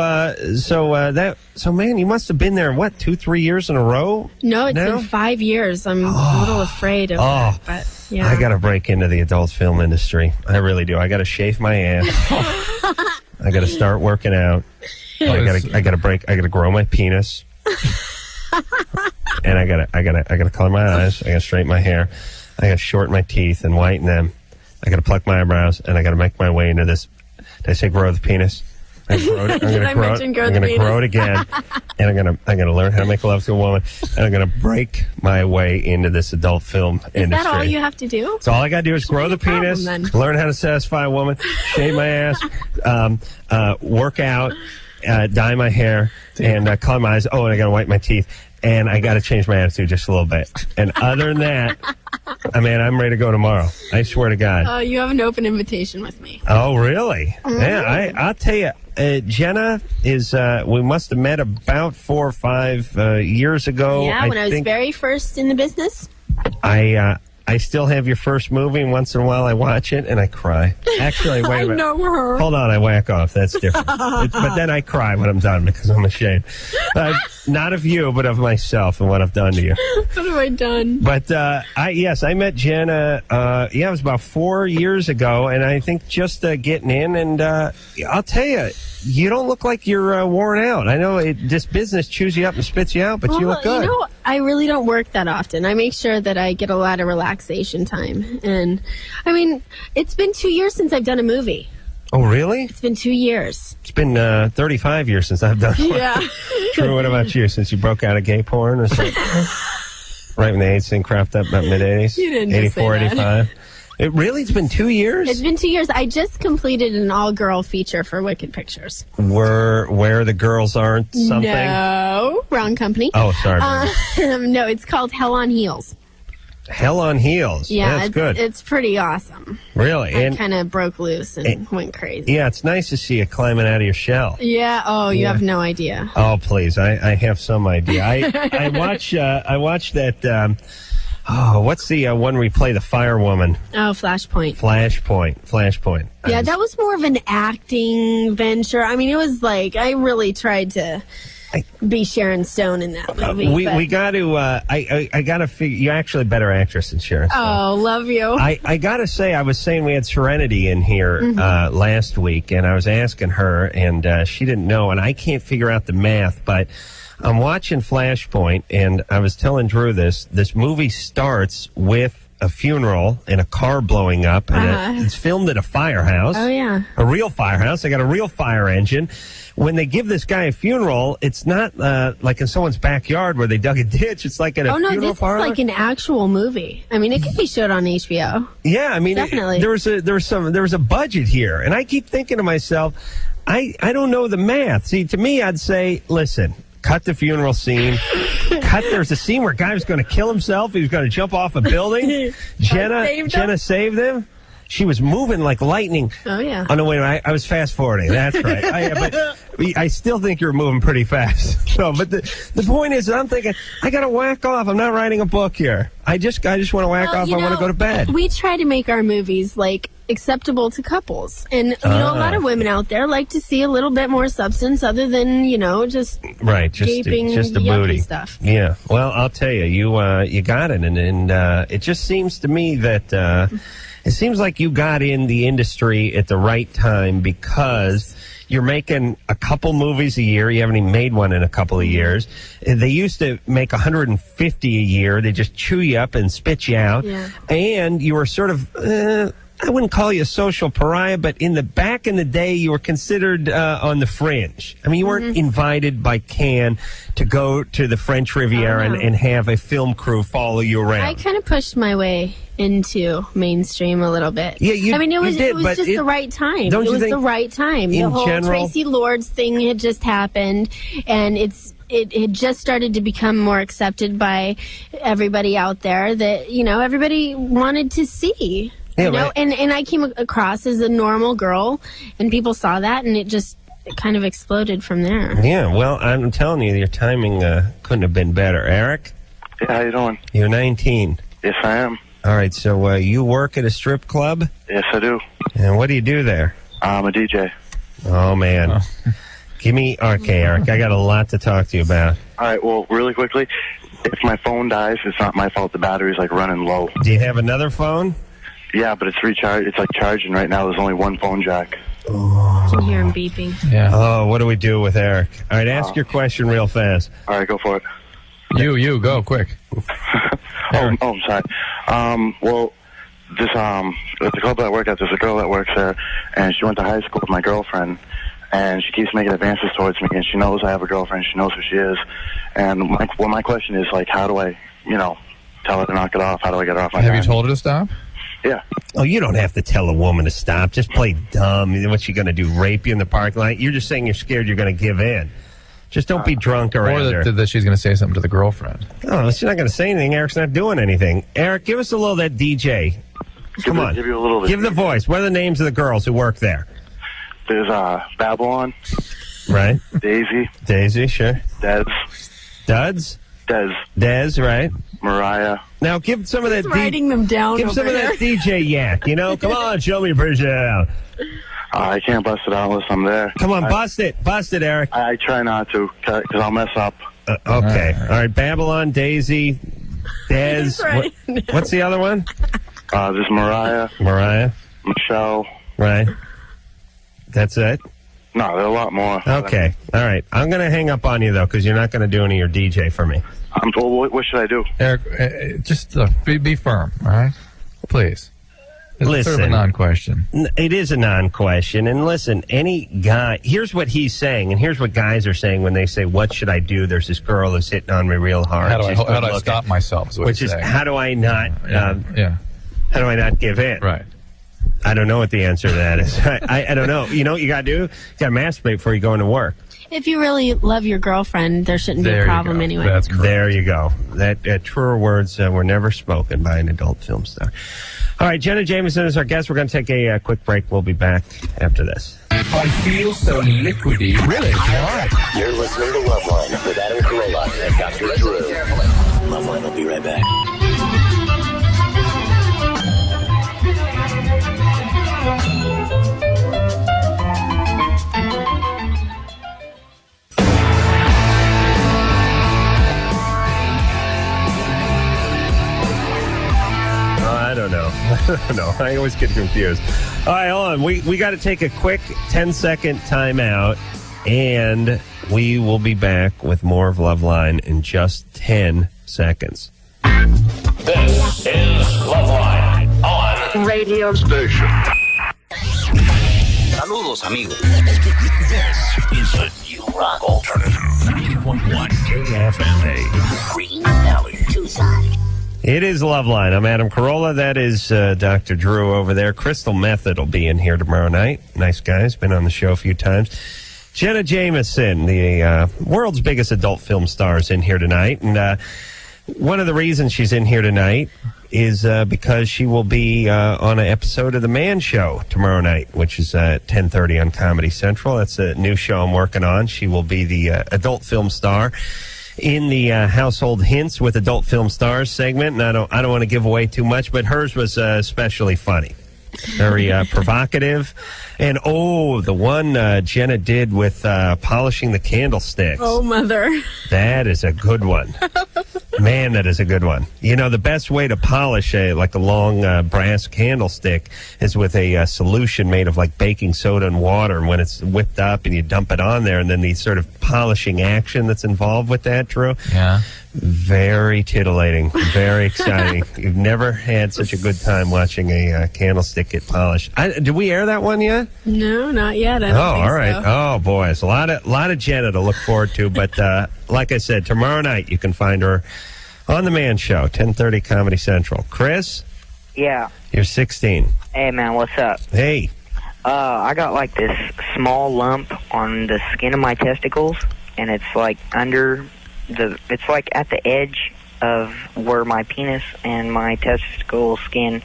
man, you must have been there, 2-3 years in a row? No, it's been 5 years. I'm a little afraid of that, but yeah. I got to break into the adult film industry. I really do. I got to shave my ass. I got to start working out. I got to grow my penis. And I got to color my eyes. I got to straighten my hair. I got to shorten my teeth and whiten them. I got to pluck my eyebrows, and I got to make my way into this. Did I say grow the penis? I'm going to grow it again, and I'm going to learn how to make love to a woman, and I'm going to break my way into this adult film industry. Is that all you have to do? So all I got to do is grow the penis, learn how to satisfy a woman, shave my ass, work out, dye my hair, and color my eyes. Oh, and I got to whiten my teeth, and I got to change my attitude just a little bit. And other than that, I'm ready to go tomorrow. I swear to God. You have an open invitation with me. Oh, really? Mm-hmm. Yeah, I'll tell you. Jenna is, we must have met about 4 or 5 years ago. Yeah, when I was very first in the business. I still have your first movie, and once in a while I watch it and I cry. Actually, wait a minute. I know her. Hold on, I whack off. That's different. But then I cry when I'm done because I'm ashamed. Not of you, but of myself and what I've done to you. What have I done? But I met Jenna, it was about 4 years ago, and I think just getting in, and I'll tell you, you don't look like you're worn out. I know this business chews you up and spits you out, but you look good. You know, I really don't work that often. I make sure that I get a lot of relaxation time. And, it's been 2 years since I've done a movie. Oh, really? It's been 2 years. It's been 35 years since I've done one. Yeah. True, what about you? Since you broke out of gay porn or something? Right when the AIDS thing cropped up about mid-80s? You didn't 84, just say that. 85? It's been 2 years? It's been 2 years. I just completed an all-girl feature for Wicked Pictures. Where the girls aren't something? No, wrong company. Oh, sorry. No, it's called Hell on Heels. Hell on Heels. Yeah, that's good. It's pretty awesome. Really? I kind of broke loose and went crazy. Yeah, it's nice to see you climbing out of your shell. Yeah. You have no idea. Oh, please. I have some idea. I watched that. What's the one where we play the firewoman? Oh, Flashpoint. Flashpoint. Yeah, that was more of an acting venture. It was like I really tried to be Sharon Stone in that movie. We got to. I got to figure. You're actually a better actress than Sharon Stone. Oh, love you. I got to say, I was saying we had Serenity in here last week, and I was asking her, and she didn't know, and I can't figure out the math, but I'm watching Flashpoint, and I was telling Drew this movie starts with a funeral and a car blowing up, and it's filmed at a firehouse. Oh, yeah. A real firehouse. They got a real fire engine. When they give this guy a funeral, it's not like in someone's backyard where they dug a ditch. It's like at a funeral this parlor. is like an actual movie. It could be showed on HBO. Yeah, definitely. There was a budget here, and I keep thinking to myself, I don't know the math. See, to me, I'd say, listen, cut the funeral scene. There's a scene where a guy was going to kill himself. He was going to jump off a building. Jenna saved him. She was moving like lightning. Oh, yeah. Oh, no, wait, I was fast forwarding. That's right. But I still think you're moving pretty fast. So, but the point is, I'm thinking, I got to whack off. I'm not writing a book here. I just want to whack off. I want to go to bed. We try to make our movies acceptable to couples, and a lot of women out there like to see a little bit more substance other than just gaping, just the booty stuff. Yeah. Well, I'll tell you, you got it, and it just seems to me that it seems like you got in the industry at the right time because you're making a couple movies a year. You haven't even made one in a couple of years. They used to make 150 a year. They just chew you up and spit you out. Yeah. And you were sort of I wouldn't call you a social pariah, but back in the day, you were considered on the fringe. I mean, you weren't invited by Cannes to go to the French Riviera and have a film crew follow you around. I kind of pushed my way into mainstream a little bit. Yeah, I mean, it was just the right time. It was the right time. The whole Tracy Lords thing had just happened, and it had just started to become more accepted by everybody out there that, everybody wanted to see. Yeah, right. And I came across as a normal girl, and people saw that, and it kind of exploded from there. Yeah, well, I'm telling you, your timing couldn't have been better. Eric? Yeah, how you doing? You're 19. Yes, I am. All right, so you work at a strip club? Yes, I do. And what do you do there? I'm a DJ. Oh, man. Okay, Eric, I got a lot to talk to you about. All right, well, really quickly, if my phone dies, it's not my fault. The battery's, running low. Do you have another phone? Yeah, but it's recharged. It's, charging right now. There's only one phone jack. Oh. You can hear him beeping. Yeah. Oh, what do we do with Eric? All right, ask your question real fast. All right, go for it. You, go, quick. I'm sorry. Well, this, at the club that I work at, there's a girl that works there, and she went to high school with my girlfriend, and she keeps making advances towards me, and she knows I have a girlfriend, she knows who she is, and my question is, how do I, tell her to knock it off? How do I get her off my Have back? you told her to stop? Yeah. Oh, you don't have to tell a woman to stop. Just play dumb. What's she going to do, rape you in the parking lot? You're just saying you're scared you're going to give in. Just don't be drunk around her. Or that she's going to say something to the girlfriend. Oh, she's not going to say anything. Eric's not doing anything. Eric, give us a little of that DJ. Come on. Give you a little bit. Give the voice. What are the names of the girls who work there? There's Babylon. Right. Daisy, sure. Duds. Des, right. Mariah. Now give some of that. Writing them down. Give some of that DJ yak. Come on, show me your personality. I can't bust it out unless I'm there. Come on, bust it, Eric. I try not to, because I'll mess up. Okay, all right. Babylon, Daisy, Des. Right. What's the other one? There's Mariah, Michelle. Right. That's it. No, there are a lot more. Okay, all right. I'm going to hang up on you though, because you're not going to do any of your DJ for me. What should I do? Eric, just be firm, all right? Please. It's Listen, sort of a non-question. It is a non-question. And listen, any guy, here's what he's saying, and here's what guys are saying when they say, what should I do? There's this girl who's hitting on me real hard. How do I stop myself? How do I not how do I not give in? Right. I don't know what the answer to that is. I don't know. You know what you got to do? You got to masturbate before you go into work. If you really love your girlfriend, there shouldn't be a problem anyway. That's correct. There you go. That truer words were never spoken by an adult film star. All right, Jenna Jameson is our guest. We're going to take a quick break. We'll be back after this. I feel so liquidy. Really? Why? You're listening to Loveline with Adam Carolla and Dr. Drew. Loveline will be right back. I don't know. I always get confused. All right, hold on. We got to take a quick 10-second timeout, and we will be back with more of Loveline in just 10 seconds. This is Loveline on Radio Station. Saludos, amigos. This is the New Rock Alternative. 90.1 KFMA. Green Valley, Tucson. It is Loveline. I'm Adam Carolla. That is Dr. Drew over there. Crystal Method will be in here tomorrow night. Nice guy's been on the show a few times. Jenna Jameson, the world's biggest adult film star, is in here tonight. And one of the reasons she's in here tonight is because she will be on an episode of The Man Show tomorrow night, which is at 10:30 on Comedy Central. That's a new show I'm working on. She will be the adult film star in the Household Hints with Adult Film Stars segment, and I don't want to give away too much, but hers was especially funny. Very provocative. And, the one Jenna did with polishing the candlesticks. Oh, mother. That is a good one. Man, that is a good one. You know, the best way to polish a long brass candlestick is with a solution made of like baking soda and water. And when it's whipped up and you dump it on there, and then the sort of polishing action that's involved with that, Drew. Yeah. Very titillating. Very exciting. You've never had such a good time watching a candlestick get polished. Did we air that one yet? No, not yet. I don't think all right. so. Oh, boy. It's a lot of Jenna to look forward to. But like I said, tomorrow night you can find her on The Man Show, 10:30 Comedy Central. Chris? Yeah. You're 16. Hey, man, what's up? Hey. I got like this small lump on the skin of my testicles, and it's like it's like at the edge of where my penis and my testicle skin.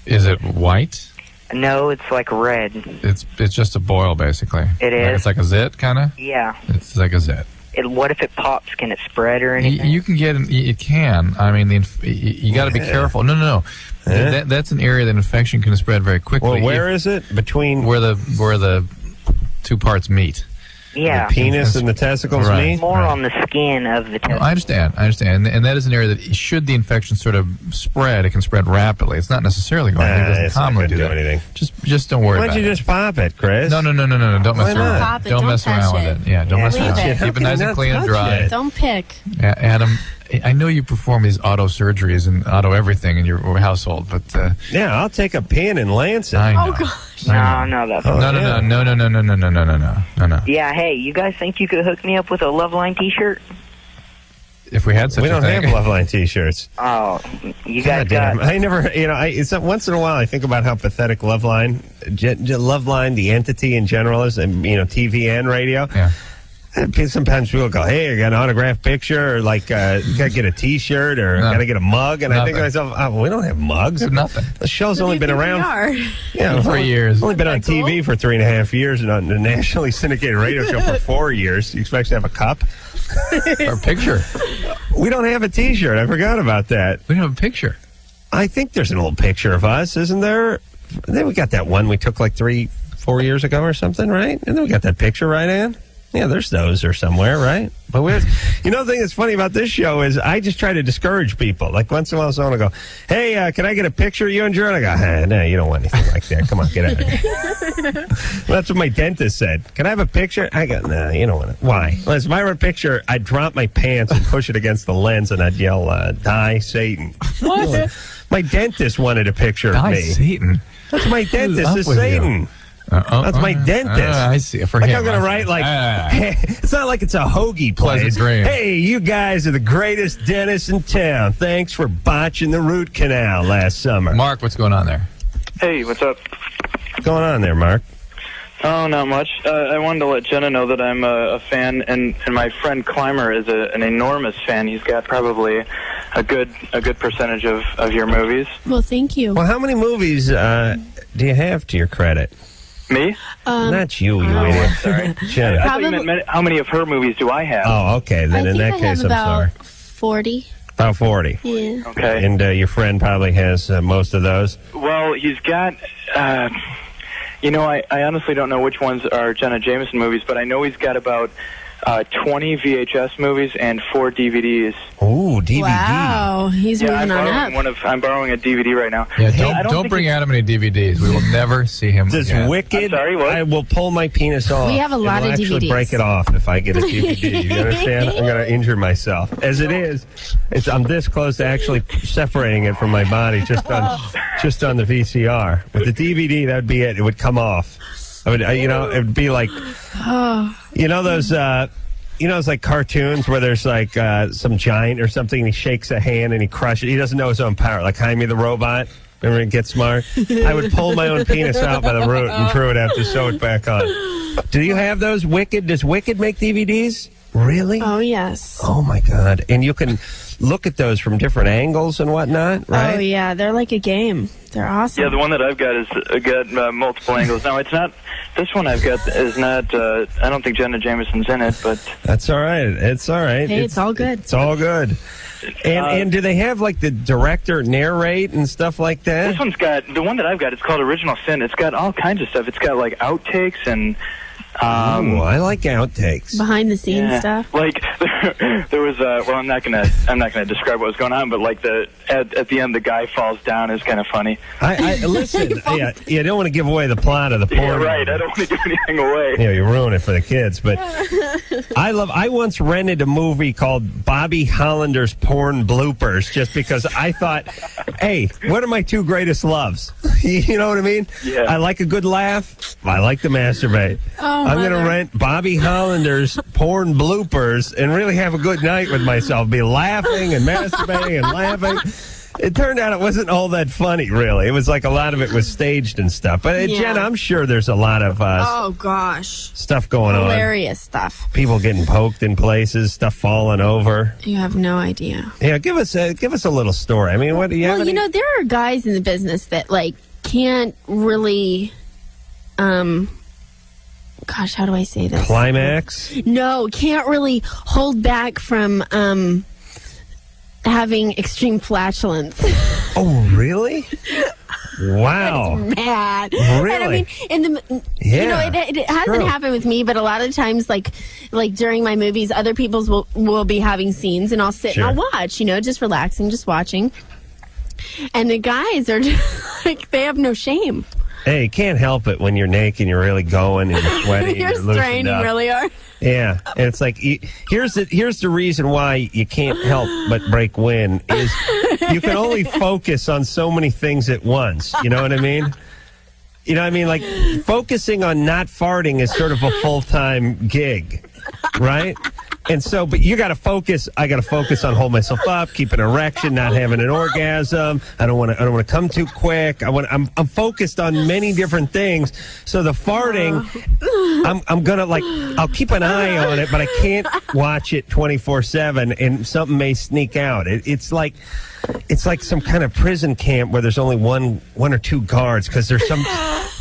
Is it white? No, it's like red. It's just a boil, basically. It is. Like it's like a zit, kind of? Yeah. It's like a zit. What if it pops? Can it spread or anything? You can get it can. I mean, you got to be careful. No. That's an area that infection can spread very quickly. Well, where is it? Between where the two parts meet. Yeah. The penis and the testicles meet? More on the skin of the testicles. I understand. And that is an area that, should the infection sort of spread, it can spread rapidly. It's not necessarily going to. It doesn't commonly do anything. Just don't worry about it. Why don't you just pop it, Chris? No. Don't mess around. Pop it. Don't mess around with it. Yeah, don't mess around. Keep it nice and clean and dry. Don't pick. Yeah, Adam, I know you perform these auto surgeries and auto everything in your household, but yeah, I'll take a pin and lance it. I know. Oh gosh. No, that's No. Yeah, hey, you guys think you could hook me up with a Loveline T-shirt? If we had such we a don't thing. have Loveline T-shirts. Oh, you guys got... I never, it's once in a while I think about how pathetic Loveline, the entity in general is, and TV and radio. Yeah. Sometimes people go, hey, I got an autographed picture, or like, got to get a T-shirt, or got to get a mug, and I think to myself, we don't have mugs. Nothing. The show's only been around for 3 years. Only been on TV for 3.5 years, and on the nationally syndicated radio show for 4 years. You expect to have a cup? Or a picture. We don't have a T-shirt. I forgot about that. We don't have a picture. I think there's an old picture of us, isn't there? Then we got that one we took like 3-4 years ago or something, right? And then we got that picture, right, Ann? Yeah, there's those or somewhere, right? But the thing that's funny about this show is I just try to discourage people. Like once in a while, someone will go, hey, can I get a picture of you and Drew? And I go, no, you don't want anything like that. Come on, get out of here. Well, that's what my dentist said. Can I have a picture? I go, no, you don't want it. Why? Well, if I were a picture, I'd drop my pants and push it against the lens, and I'd yell, die, Satan. What? My dentist wanted a picture of me. Die, Satan? That's my dentist is Satan. You? That's my dentist. I see. For like him, I'm going to write it's not like it's a hoagie place. Hey, you guys are the greatest dentists in town. Thanks for botching the root canal last summer. Mark, what's going on there? Hey, what's up? What's going on there, Mark? Oh, not much. I wanted to let Jenna know that I'm a fan, and my friend Clymer is an enormous fan. He's got probably a good percentage of your movies. Well, thank you. Well, how many movies do you have to your credit? Me? Not you idiot. Sorry. Jenna. I thought you meant how many of her movies do I have? Oh, okay. Then in that case, I'm sorry. 40. About 40. Yeah. Okay. And your friend probably has most of those? Well, he's got... I honestly don't know which ones are Jenna Jameson movies, but I know he's got about 20 VHS movies and 4 DVDs. Ooh, DVD. Wow, he's moving on up. I'm borrowing a DVD right now. Yeah, don't bring Adam any DVDs. We will never see him again. Wicked. I'm sorry, what? I will pull my penis off. We have a lot of actually DVDs. Break it off if I get a DVD. You understand? I'm going to injure myself. As it is, I'm this close to actually separating it from my body just on the VCR. With the DVD, that would be it. It would come off. I would, it would be like, those, it's like cartoons where there's like some giant or something, and he shakes a hand and he crushes it. He doesn't know his own power. Like Jaime the Robot. Remember, Get Smart? I would pull my own penis out by the root, and Drew would have to sew it back on. Do you have those? Wicked? Does Wicked make DVDs? Really? Oh, yes. Oh, my God. And you can look at those from different angles and whatnot, right? Oh, yeah. They're like a game. They're awesome. Yeah, the one that I've got is got multiple angles. Now, it's not... This one I've got is not... I don't think Jenna Jameson's in it, but... That's all right. It's all right. Hey, it's all good. It's all good. And do they have, like, the director narrate and stuff like that? This one's got... The one that I've got, it's called Original Sin. It's got all kinds of stuff. It's got, like, outtakes and... I like outtakes. Behind the scenes stuff. Like there was well, I'm not gonna describe what was going on, but like at the end, the guy falls down is kind of funny. I listen. You don't want to give away the plot of the porn. Yeah, right. I don't want to give anything away. Yeah, you ruin it for the kids. But I once rented a movie called Bobby Hollander's Porn Bloopers just because I thought, hey, what are my two greatest loves? You know what I mean? Yeah. I like a good laugh. I like to masturbate. I'm going to rent Bobby Hollander's Porn Bloopers and really have a good night with myself. Be laughing and masturbating and laughing. It turned out it wasn't all that funny, really. It was like a lot of it was staged and stuff. But, Jenna, I'm sure there's a lot of stuff going on. Hilarious stuff. People getting poked in places, stuff falling over. You have no idea. Yeah, give us a little story. I mean, what do you have? Well, there are guys in the business that, can't really, how do I say this? Climax? No, can't really hold back from, having extreme flatulence. Oh, really? Wow. It's mad. Really? And I mean, it hasn't happened with me, but a lot of times, like during my movies, other people will be having scenes, and I'll sit and I'll watch, just relaxing, just watching. And the guys are just they have no shame. Hey, you can't help it when you're naked and you're really going and you're sweating. You're strained, you really are. Yeah, and it's like here's the reason why you can't help but break wind is you can only focus on so many things at once. You know what I mean? You know what I mean? Like focusing on not farting is sort of a full-time gig, right? And so, but you got to focus. I got to focus on holding myself up, keep an erection, not having an orgasm. I don't want to come too quick. I'm focused on many different things. So the farting, I'm gonna I'll keep an eye on it, but I can't watch it 24/7, and something may sneak out. It's like some kind of prison camp where there's only one or two guards because there's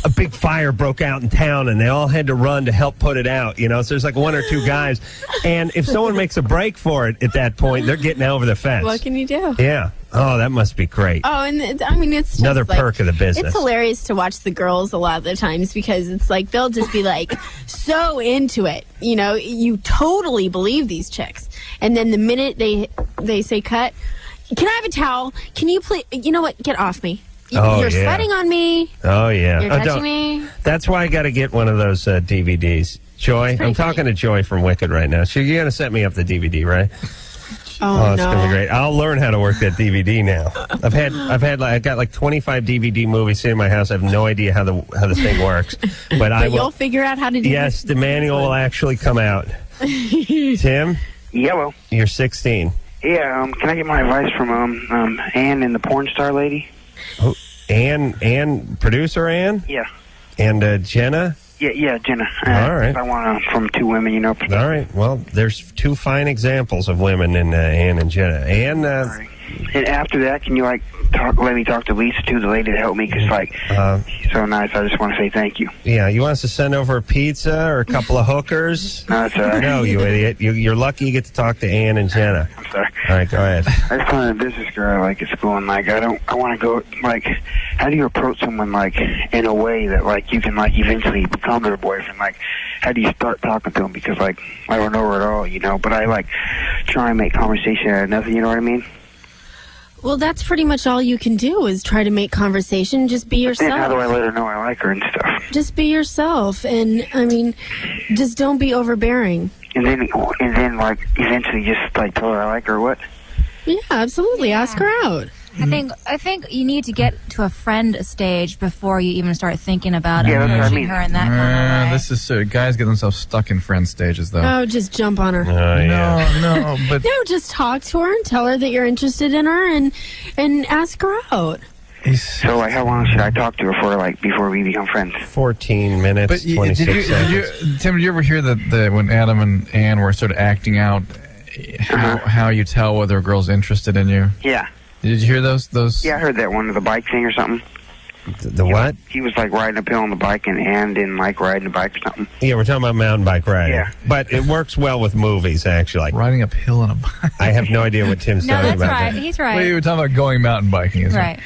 a big fire broke out in town and they all had to run to help put it out. So there's like one or two guys, and if someone makes a break for it at that point, they're getting over the fence. What can you do? Yeah. Oh, that must be great. Oh, and it's just another perk of the business. It's hilarious to watch the girls a lot of the times because it's like they'll just be so into it. You totally believe these chicks, and then the minute they say cut. Can I have a towel? Can you please? You know what? Get off me. You're sweating on me. Oh, yeah. You're touching me. That's why I got to get one of those DVDs. Joy, I'm talking to Joy from Wicked right now. So you're going to set me up the DVD, right? Oh, it's going to be great. I'll learn how to work that DVD now. I've got like 25 DVD movies sitting in my house. I have no idea how the thing works. But you'll figure out how to do it. Yes, the manual will actually come out. Tim? Yellow. You're 16. Yeah, can I get my advice from Ann and the porn star lady? Oh, Ann, producer Ann? Yeah. And Jenna? Yeah, Jenna. All right. I want from two women, All right. Well, there's two fine examples of women in Ann and Jenna. Ann. All right. And after that, can you let me talk to Lisa too, the lady that helped me? Because she's so nice. I just want to say thank you. Yeah, you want us to send over a pizza or a couple of hookers? No, that's all right. No, you idiot. You're lucky you get to talk to Ann and Jenna. I'm sorry. All right, go ahead. I just want a business girl at school, and I want to go how do you approach someone in a way that you can eventually become their boyfriend? How do you start talking to them? Because I don't know her at all, but I try and make conversation out of nothing. You know what I mean? Well, that's pretty much all you can do is try to make conversation. Just be yourself. Then how do I let her know I like her and stuff? Just be yourself, and just don't be overbearing. And then eventually just tell her I like her. What? Yeah, absolutely. Yeah. Ask her out. I think you need to get to a friend stage before you even start thinking about approaching her in that kind of way. This is guys get themselves stuck in friend stages, though. Oh, just jump on her. No, just talk to her and tell her that you're interested in her and ask her out. So, how long should I talk to her for, before we become friends? 14 minutes, 26 seconds. Tim, did you ever hear that when Adam and Ann were sort of acting out how you tell whether a girl's interested in you? Yeah. Did you hear those? Yeah, I heard that one of the bike thing or something. The what? He was riding uphill on the bike and Ann didn't like riding the bike or something. Yeah, we're talking about mountain bike riding. Yeah. But it works well with movies, actually. Riding uphill on a bike. I have no idea what Tim's talking about. No, that's right. He's right. Well, you were talking about going mountain biking, isn't right.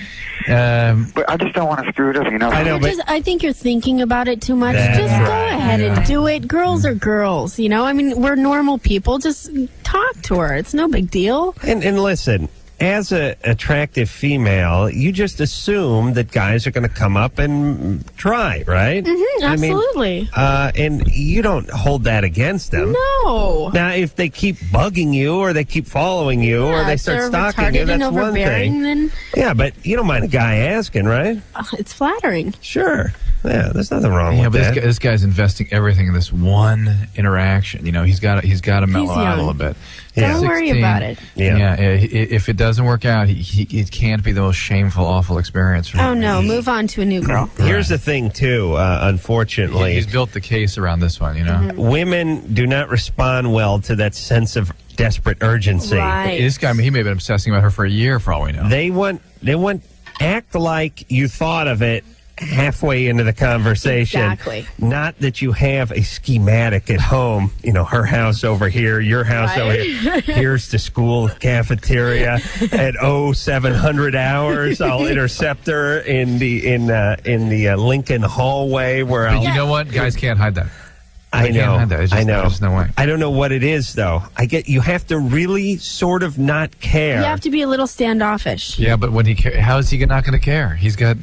But I just don't want to screw it up, I know, but I think you're thinking about it too much. Just go ahead and do it. Girls are girls, we're normal people. Just talk to her. It's no big deal. And listen, as an attractive female, you just assume that guys are going to come up and try, right? Mm-hmm, absolutely. And you don't hold that against them. No. Now, if they keep bugging you or they keep following you or they start stalking you, that's one thing. Then... Yeah, but you don't mind a guy asking, right? It's flattering. Sure. Yeah, there's nothing wrong with that. Yeah, but this guy's investing everything in this one interaction. You know, he's got to mellow out a little bit. Don't worry about it. Yeah. If it doesn't work out, it can't be the most shameful, awful experience for him. Oh, no. Move on to a new girl. Here's the thing, too, unfortunately. He's built the case around this one, you know. Mm-hmm. Women do not respond well to that sense of desperate urgency. Right. This guy, he may have been obsessing about her for a year, for all we know. They want act like you thought of it halfway into the conversation. Exactly. Not that you have a schematic at home, you know, her house over here, your house over here. Here's the school cafeteria at 700 hours. I'll intercept her in the Lincoln hallway where But you know what? Guys can't hide that. I know. I know. There's no way. I don't know what it is, though. You have to really sort of not care. You have to be a little standoffish. Yeah, but when how is he not going to care? He's got.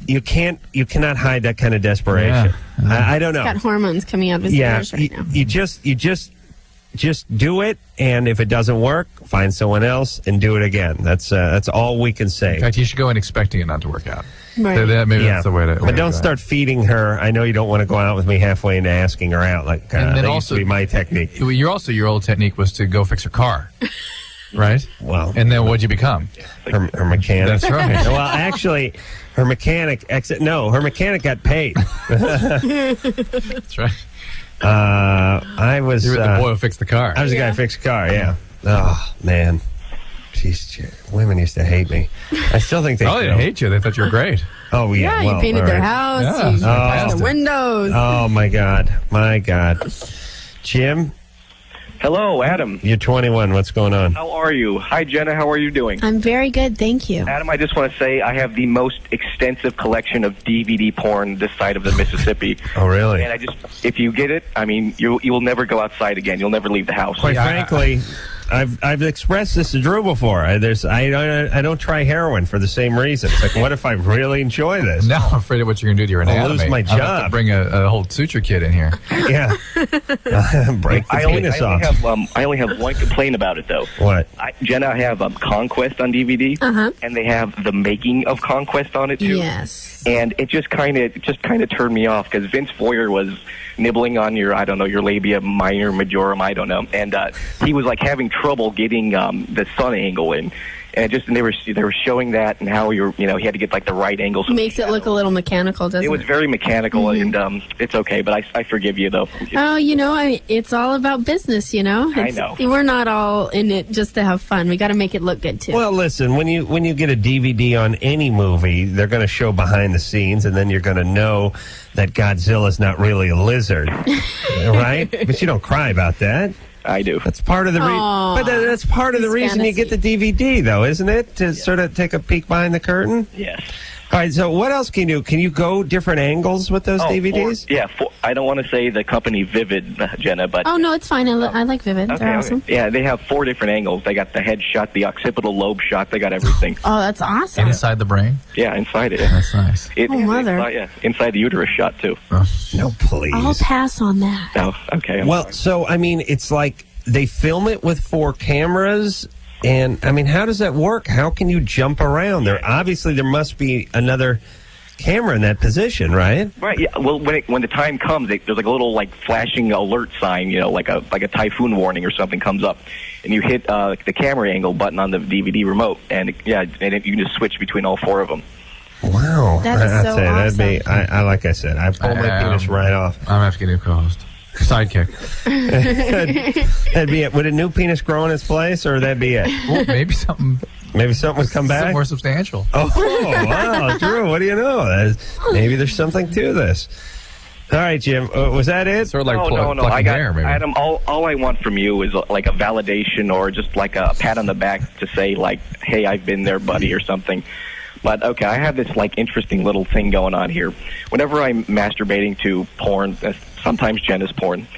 You cannot hide that kind of desperation. Yeah. I don't know. He's got hormones coming out of his ears right now. You just do it, and if it doesn't work, find someone else and do it again. That's all we can say. In fact, you should go in expecting it not to work out. Right. Maybe that's the way to. But don't start feeding her. I know you don't want to go out with me halfway into asking her out. Like and then that also used to be my technique. Your old technique was to go fix her car, right? Well, and then what'd you become? Her mechanic. That's right. Well, actually, her mechanic. Her mechanic got paid. That's right. I was you were the boy who fixed the car. I was the guy who fixed the car. Yeah. Oh man. Jeez, women used to hate me. I still think they they didn't hate you. They thought you were great. Oh, yeah. Yeah, you painted their house. Yeah, you patched the windows. Oh, my God. My God. Jim? Hello, Adam. You're 21. What's going on? How are you? Hi, Jenna. How are you doing? I'm very good, thank you. Adam, I just want to say I have the most extensive collection of DVD porn this side of the Mississippi. Oh, really? And if you get it, I mean, you will never go outside again. You'll never leave the house. Quite frankly, I've expressed this to Drew before. I don't try heroin for the same reason. It's like, what if I really enjoy this? Now I'm afraid of what you're going to do to your anatomy. I'll lose my job. I'll have to bring a whole suture kit in here. Yeah. Break the penis off. I only have one complaint about it, though. What? Jenna, I have Conquest on DVD, and they have The Making of Conquest on it, too. Yes. And it just kind of turned me off because Vince Foyer was nibbling on your labia minor majorum, I don't know, and he was like having trouble getting the sun angle in, and they were showing that and how he had to get like the right angle. So makes it look a little mechanical, doesn't it? It was very mechanical, and it's okay, but I forgive you though. Oh, it's all about business, I know. We're not all in it just to have fun. We got to make it look good too. Well, listen, when you get a DVD on any movie, they're going to show behind the scenes, and then you're going to know that Godzilla's not really a lizard, right? But you don't cry about that. I do. That's part of the that's part of the reason you get the DVD, though, isn't it? To sort of take a peek behind the curtain. Yes. All right. So, what else can you do? Can you go different angles with those DVDs? I don't want to say the company Vivid, Jenna, but no, it's fine. I like Vivid. Okay, They're awesome. Yeah, they have 4 different angles. They got the head shot, the occipital lobe shot. They got everything. Oh, that's awesome. Inside the brain. Yeah, inside it. That's nice. Mother. Inside the uterus shot too. No, please. I'll pass on that. Oh, okay. Well, so I mean, it's like they film it with 4 cameras. And, I mean, how does that work? How can you jump around? There must be another camera in that position, right? Right, yeah. Well, when the time comes, there's like a little, like, flashing alert sign, like a typhoon warning or something comes up. And you hit the camera angle button on the DVD remote. And, you can just switch between all 4 of them. Wow. That is so awesome. That'd be, like I said, I pulled my penis right off. I'm going to have to get a new co-host. Sidekick. That'd be it. Would a new penis grow in its place, or that'd be it? Well, maybe something would come back. Something more substantial. Oh, wow, Drew, what do you know? Maybe there's something to this. All right, Jim, was that it? Sort of like no. I got hair, maybe. Adam. All I want from you is like a validation or just like a pat on the back to say like, "Hey, I've been there, buddy," or something. But, okay, I have this, like, interesting little thing going on here. Whenever I'm masturbating to porn, sometimes Jenna's porn,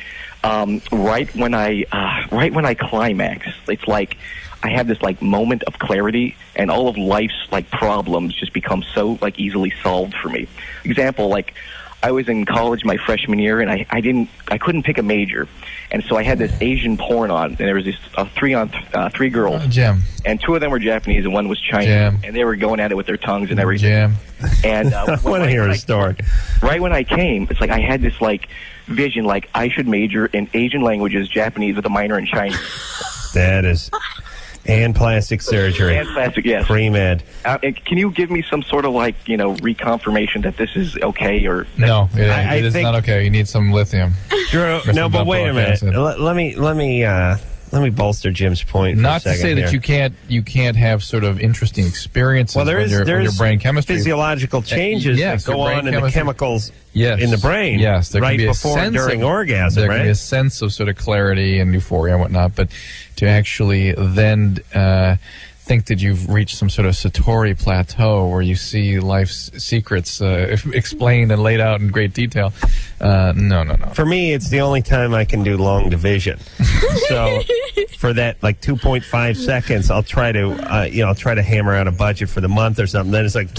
right when I climax, it's like I have this like moment of clarity, and all of life's like problems just become so like easily solved for me. Example, like I was in college my freshman year, and I couldn't pick a major, and so I had this Asian porn on, and there was this three girls, Jim, and two of them were Japanese, and one was Chinese, Jim. And they were going at it with their tongues and everything. Jim. And I want to hear a story. Right when I came, it's like I had this like vision, like I should major in Asian languages, Japanese with a minor in Chinese. That is. And plastic surgery. And plastic, yes. Pre-med. Can you give me some sort of like, reconfirmation that this is okay? Or no, it is not okay. You need some lithium. Drew, no, but wait a minute. Let me bolster Jim's point. Not to say that you can't have sort of interesting experiences. Well, there's your brain chemistry, physiological changes that go on in the chemicals in the brain. Yes, there right can be before and during orgasm. There can be a sense of sort of clarity and euphoria and whatnot, but to actually then think that you've reached some sort of Satori plateau where you see life's secrets explained and laid out in great detail. No. For me, it's the only time I can do long division. So for that, like 2.5 seconds, I'll try to hammer out a budget for the month or something. Then it's like,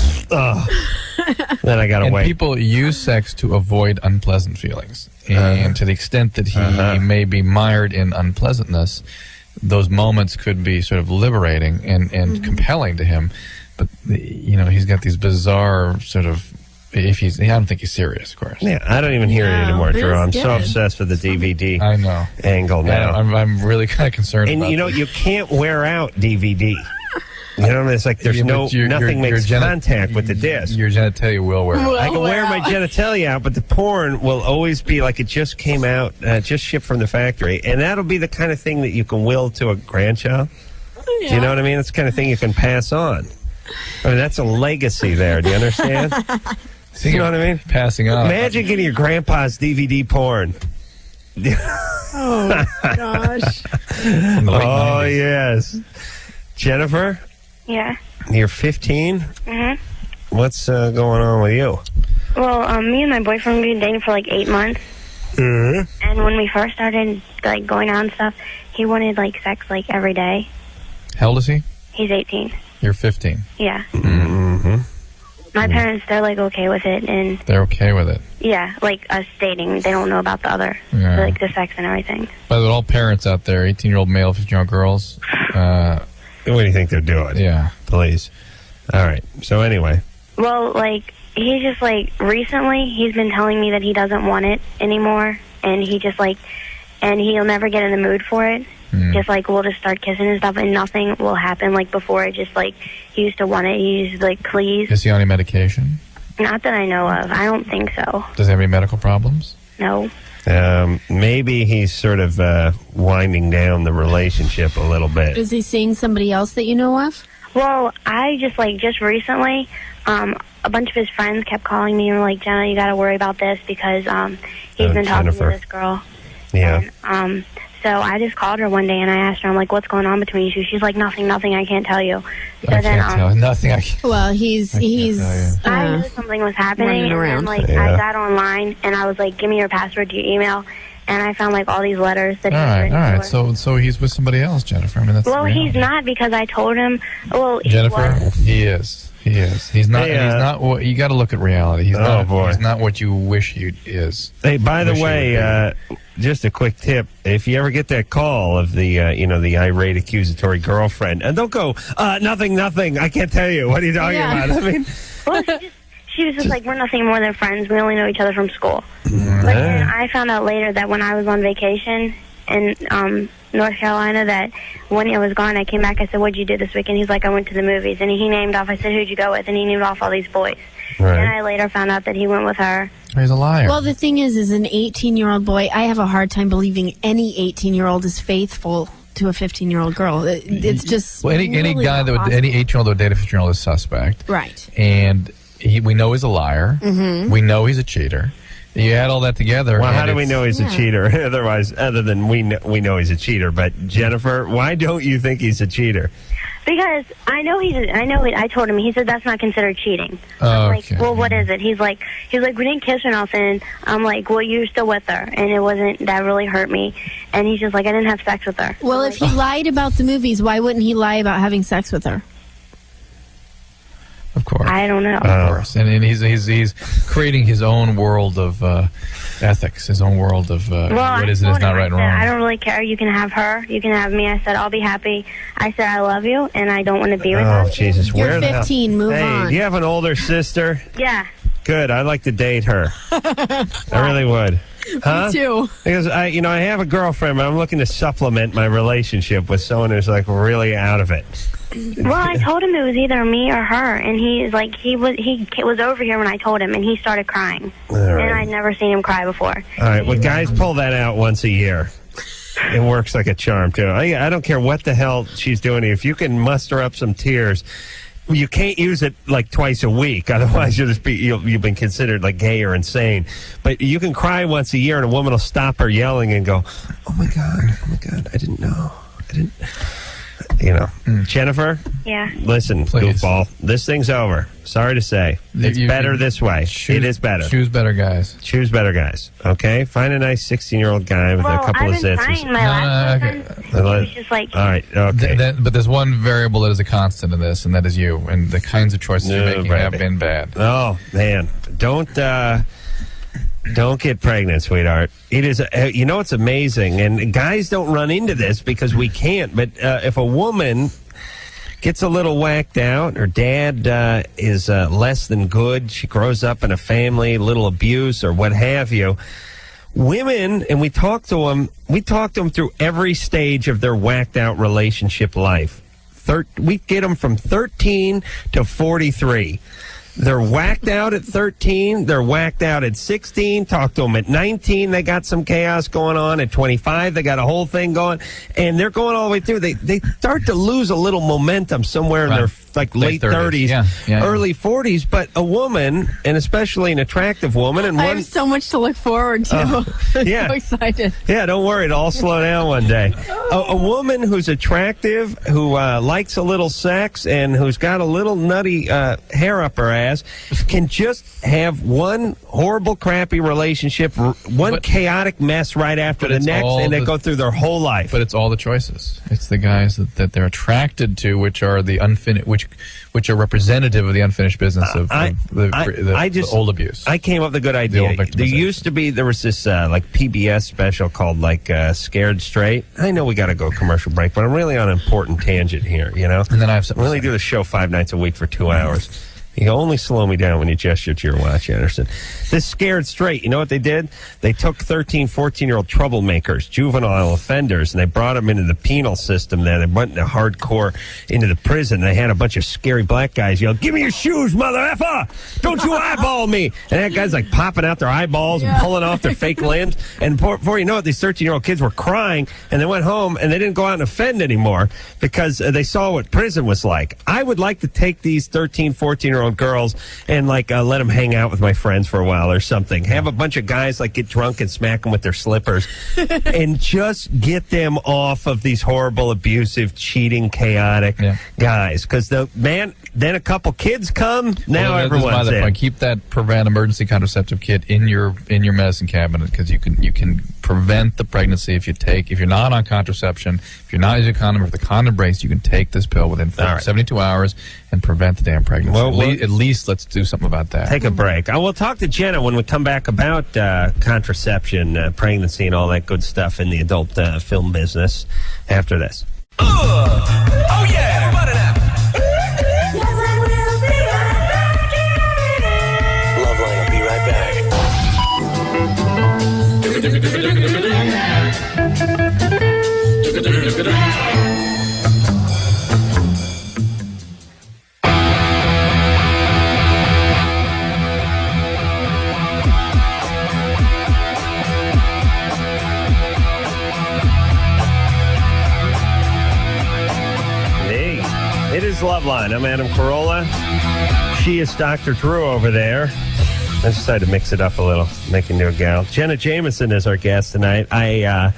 then I gotta wait. People use sex to avoid unpleasant feelings, and to the extent that he may be mired in unpleasantness, those moments could be sort of liberating and compelling to him. But he's got these bizarre sort of. I don't think he's serious, of course. Yeah, I don't even hear it anymore, Drew. I'm so obsessed with the DVD angle now. I'm really kind of concerned about that. You can't wear out DVD. It's like there's nothing makes contact with the disc. Your genitalia will wear out. I can wear my genitalia out, but the porn will always be like it just came out, just shipped from the factory. And that'll be the kind of thing that you can will to a grandchild. Yeah. Do you know what I mean? It's the kind of thing you can pass on. I mean, that's a legacy there. Do you understand? You know what I mean? Passing on. Imagine getting your grandpa's DVD porn. Oh, gosh. Oh, yes. Jennifer? Yeah. You're 15? Mm-hmm. What's going on with you? Well, me and my boyfriend have been dating for like 8 months. Mm-hmm. And when we first started like going out and stuff, he wanted like sex like every day. How old is he? He's 18. You're 15. Yeah. Mm-hmm. My parents, they're like okay with it, and they're okay with it. Yeah, like us dating, they don't know about the other, like the sex and everything. By the way, all parents out there, 18-year-old male, 15-year-old girls. What do you think they're doing? Yeah, please. All right. So anyway. Well, like he's just like recently, he's been telling me that he doesn't want it anymore, and he just like, and he'll never get in the mood for it. Just like we'll just start kissing and stuff, and nothing will happen like before. It just like he used to want it. He used to like please. Is he on any medication? Not that I know of. I don't think so. Does he have any medical problems? No. Maybe he's sort of winding down the relationship a little bit. Is he seeing somebody else that you know of? Well, I just recently, a bunch of his friends kept calling me and were like, Jenna, you got to worry about this because he's been talking to this girl. Yeah. And, so I just called her one day and I asked her, I'm like, what's going on between you two? She's like, nothing, I can't tell you. So I can't tell. Nothing. Well, he's I knew something was happening, and then I got online and I was like, give me your password to your email, and I found like all these letters that all right. So he's with somebody else, Jennifer. I mean, that's he's not, because I told him. Well, Jennifer, he is. He's not. He's not. You got to look at reality. He's not. He's not what you wish he is. Hey, by the way, just a quick tip: if you ever get that call of the, the irate accusatory girlfriend, and don't go, nothing. I can't tell you. What are you talking about? I mean, well, she was just like, we're nothing more than friends. We only know each other from school. But then I found out later that when I was on vacation in North Carolina, that when I was gone, I came back. I said, what'd you do this weekend? He's like, I went to the movies. And he named off. I said, who'd you go with? And he named off all these boys. Right. And I later found out that he went with her. He's a liar. Well, the thing is an 18-year-old boy, I have a hard time believing any 18-year-old is faithful to a 15-year-old girl. It's just any guy that would, any 18-year-old that would date a 15-year-old is suspect. Right. And we know he's a liar. Mm-hmm. We know he's a cheater. You add all that together. Well, how do we know he's a cheater? Other than we know he's a cheater. But Jennifer, why don't you think he's a cheater? Because I told him, he said that's not considered cheating. Oh, I'm like, okay. well, what is it? He's like, we didn't kiss or nothing. I'm like, well, you're still with her. And it wasn't, that really hurt me. And he's just like, I didn't have sex with her. Well, if he lied about the movies, why wouldn't he lie about having sex with her? Of course. I don't know. Of course. And he's creating his own world of ethics, his own world of what is and is not right and wrong. I don't really care. You can have her. You can have me. I said, I'll be happy. I said, I love you, and I don't want to be with her. Oh, Jesus. You're 15. Move on. Do you have an older sister? Yeah. Good. I'd like to date her. I really would. Huh? Me too. Because I have a girlfriend, but I'm looking to supplement my relationship with someone who's like really out of it. Well, I told him it was either me or her, and he was over here when I told him, and he started crying. All right. And I'd never seen him cry before. All right. Well, guys pull that out once a year. It works like a charm, too. I don't care what the hell she's doing. If you can muster up some tears, you can't use it like twice a week. Otherwise, you've been considered like gay or insane. But you can cry once a year, and a woman will stop her yelling and go, oh, my God, I didn't know. Jennifer? Yeah. Listen, goofball, this thing's over. Sorry to say. It's better this way. It is better. Choose better guys. Choose better guys. Okay? Find a nice 16-year-old guy with a couple of zits. I've been trying my last boyfriend. He was just like... All right, okay. But there's one variable that is a constant in this, and that is you. And the kinds of choices you're making have been bad. Oh, man. Don't get pregnant, sweetheart. It is, it's amazing, and guys don't run into this because we can't, but if a woman gets a little whacked out, her dad is less than good, she grows up in a family, little abuse or what have you, women, and we talk to them through every stage of their whacked out relationship life. We get them from 13 to 43. They're whacked out at 13. They're whacked out at 16. Talk to them at 19. They got some chaos going on. At 25, they got a whole thing going. And they're going all the way through. They start to lose a little momentum somewhere in their late 30s, early 40s. But a woman, and especially an attractive woman. And I have so much to look forward to. I'm so excited. Yeah, don't worry. It'll all slow down one day. A woman who's attractive, who likes a little sex, and who's got a little nutty hair up her ass, can just have one horrible, crappy relationship, chaotic mess right after the next, and they go through their whole life. But it's all the choices. It's the guys that they're attracted to, which are the unfinished, which are representative of the unfinished business of the old abuse. I came up with a good idea. There was this like PBS special called Scared Straight. I know we got to go commercial break, but I'm really on an important tangent here, And then I have something. I really do the show 5 nights a week for 2 hours. You only slow me down when you gesture to your watch, Anderson. This Scared Straight, you know what they did? They took 13, 14-year-old troublemakers, juvenile offenders, and they brought them into the penal system there. They went into hardcore into the prison. They had a bunch of scary black guys yell, "Give me your shoes, mother effer! Don't you eyeball me!" And that guy's like popping out their eyeballs and pulling off their fake limbs. And before you know it, these 13-year-old kids were crying, and they went home, and they didn't go out and offend anymore because they saw what prison was like. I would like to take these 13, 14-year-old girls and let them hang out with my friends for a while or something. Have a bunch of guys get drunk and smack them with their slippers and just get them off of these horrible, abusive, cheating, chaotic guys. Because then a couple kids come, now everyone's in. Keep that prevent emergency contraceptive kit in your medicine cabinet, because you can prevent the pregnancy if you're not on contraception, if you're not using a condom, or if the condom breaks, you can take this pill within 72 hours and prevent the damn pregnancy. Well, at least let's do something about that. Take a break. I will talk to Jenna when we come back about contraception, pregnancy, and all that good stuff in the adult film business after this. Oh, yeah. What an app. Loveline will be right back. It is Loveline. I'm Adam Carolla. She is Dr. Drew over there. I decided to mix it up a little, make a new gal. Jenna Jameson is our guest tonight. I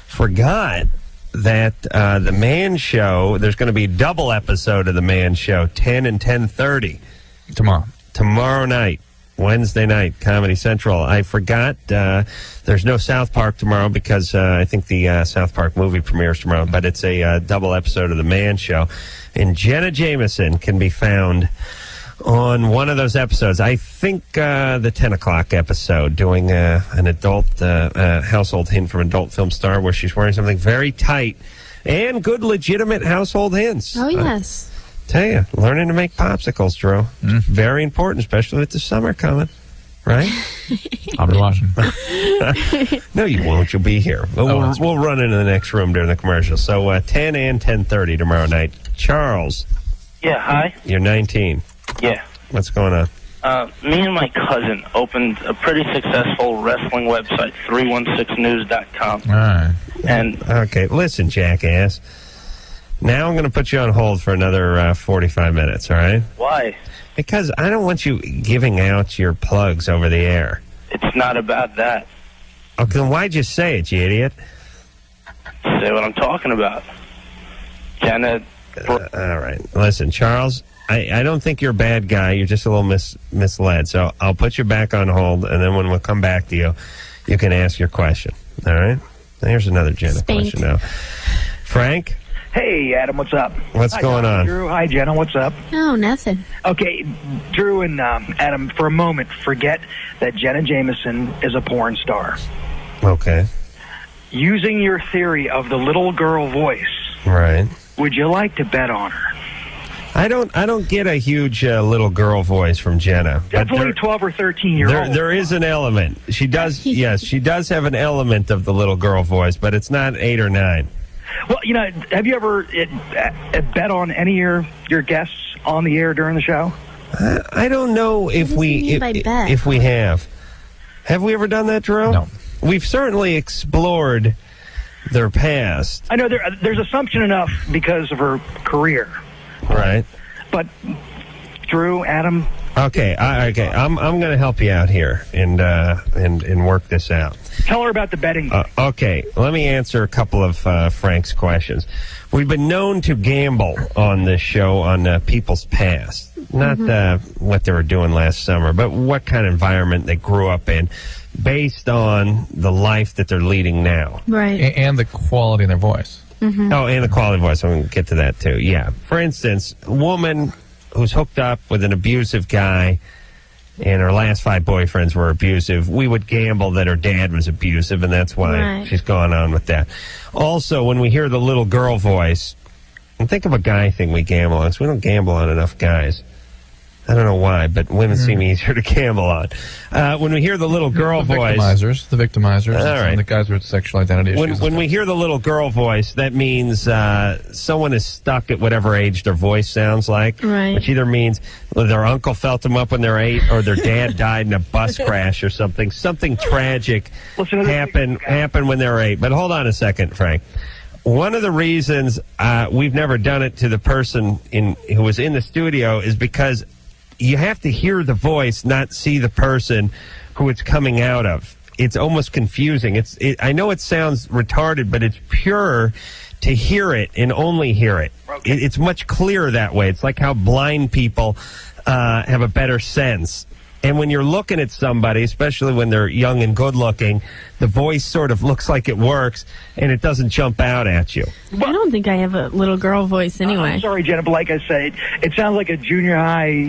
forgot that the Man Show, there's going to be a double episode of the Man Show, 10 and 10:30. Tomorrow night. Wednesday night, Comedy Central. I forgot there's no South Park tomorrow because I think the South Park movie premieres tomorrow, but it's a double episode of The Man Show. And Jenna Jameson can be found on one of those episodes. I think the 10 o'clock episode, doing an adult household hint from Adult Film Star where she's wearing something very tight and good legitimate household hints. Oh, yes. Tell you, learning to make popsicles, Drew. Very important, especially with the summer coming, right? I'll be watching. No, you won't. You'll be here. We'll run into the next room during the commercial. So 10 and 10:30 tomorrow night. Charles. Yeah, hi. You're 19. Yeah. What's going on? Me and my cousin opened a pretty successful wrestling website, 316news.com. All right. And okay, listen, jackass. Now I'm going to put you on hold for another 45 minutes, all right? Why? Because I don't want you giving out your plugs over the air. It's not about that. Okay, then why'd you say it, you idiot? Say what I'm talking about. Jenna. All right. Listen, Charles, I don't think you're a bad guy. You're just a little misled. So I'll put you back on hold, and then when we come back to you, you can ask your question. All right? Here's another Jenna question now. Frank? Hey, Adam, what's up? What's going on? Drew, hi, Jenna, what's up? Oh, nothing. Okay, Drew and Adam, for a moment, forget that Jenna Jameson is a porn star. Okay. Using your theory of the little girl voice, right? Would you like to bet on her? I don't get a huge little girl voice from Jenna. Definitely 12 or 13-year-old. There is an element. She does, yes, she does have an element of the little girl voice, but it's not 8 or 9. Well, you know, have you ever bet on any of your guests on the air during the show? I don't know if we have. Have we ever done that, Drew? No. We've certainly explored their past. I know there's assumption enough because of her career. Right. But Drew, Adam. Okay. I'm going to help you out here and work this out. Tell her about the betting. Okay. Let me answer a couple of Frank's questions. We've been known to gamble on this show on people's past, not what they were doing last summer, but what kind of environment they grew up in, based on the life that they're leading now. Right. And the quality of their voice. Oh, and the quality of voice. I'm going to get to that, too. Yeah. For instance, a woman who's hooked up with an abusive guy and her last 5 boyfriends were abusive, we would gamble that her dad was abusive, and that's why she's gone on with that. Also, when we hear the little girl voice, and think of a guy thing we gamble on. So we don't gamble on enough guys. I don't know why, but women seem easier to gamble on. When we hear the little girl voice... The victimizers. All right. The guys with sexual identity issues. When we hear the little girl voice, that means someone is stuck at whatever age their voice sounds like. Right. Which either means their uncle felt them up when they were 8, or their dad died in a bus crash or something. Something tragic happened when they were 8. But hold on a second, Frank. One of the reasons we've never done it to the person who was in the studio is because you have to hear the voice, not see the person who it's coming out of. It's almost confusing. I know it sounds retarded, but it's pure to hear it and only hear it. It's much clearer that way. It's like how blind people have a better sense. And when you're looking at somebody, especially when they're young and good-looking, the voice sort of looks like it works, and it doesn't jump out at you. I don't think I have a little girl voice anyway. I'm sorry, Jenna, but like I said, it sounds like a junior high,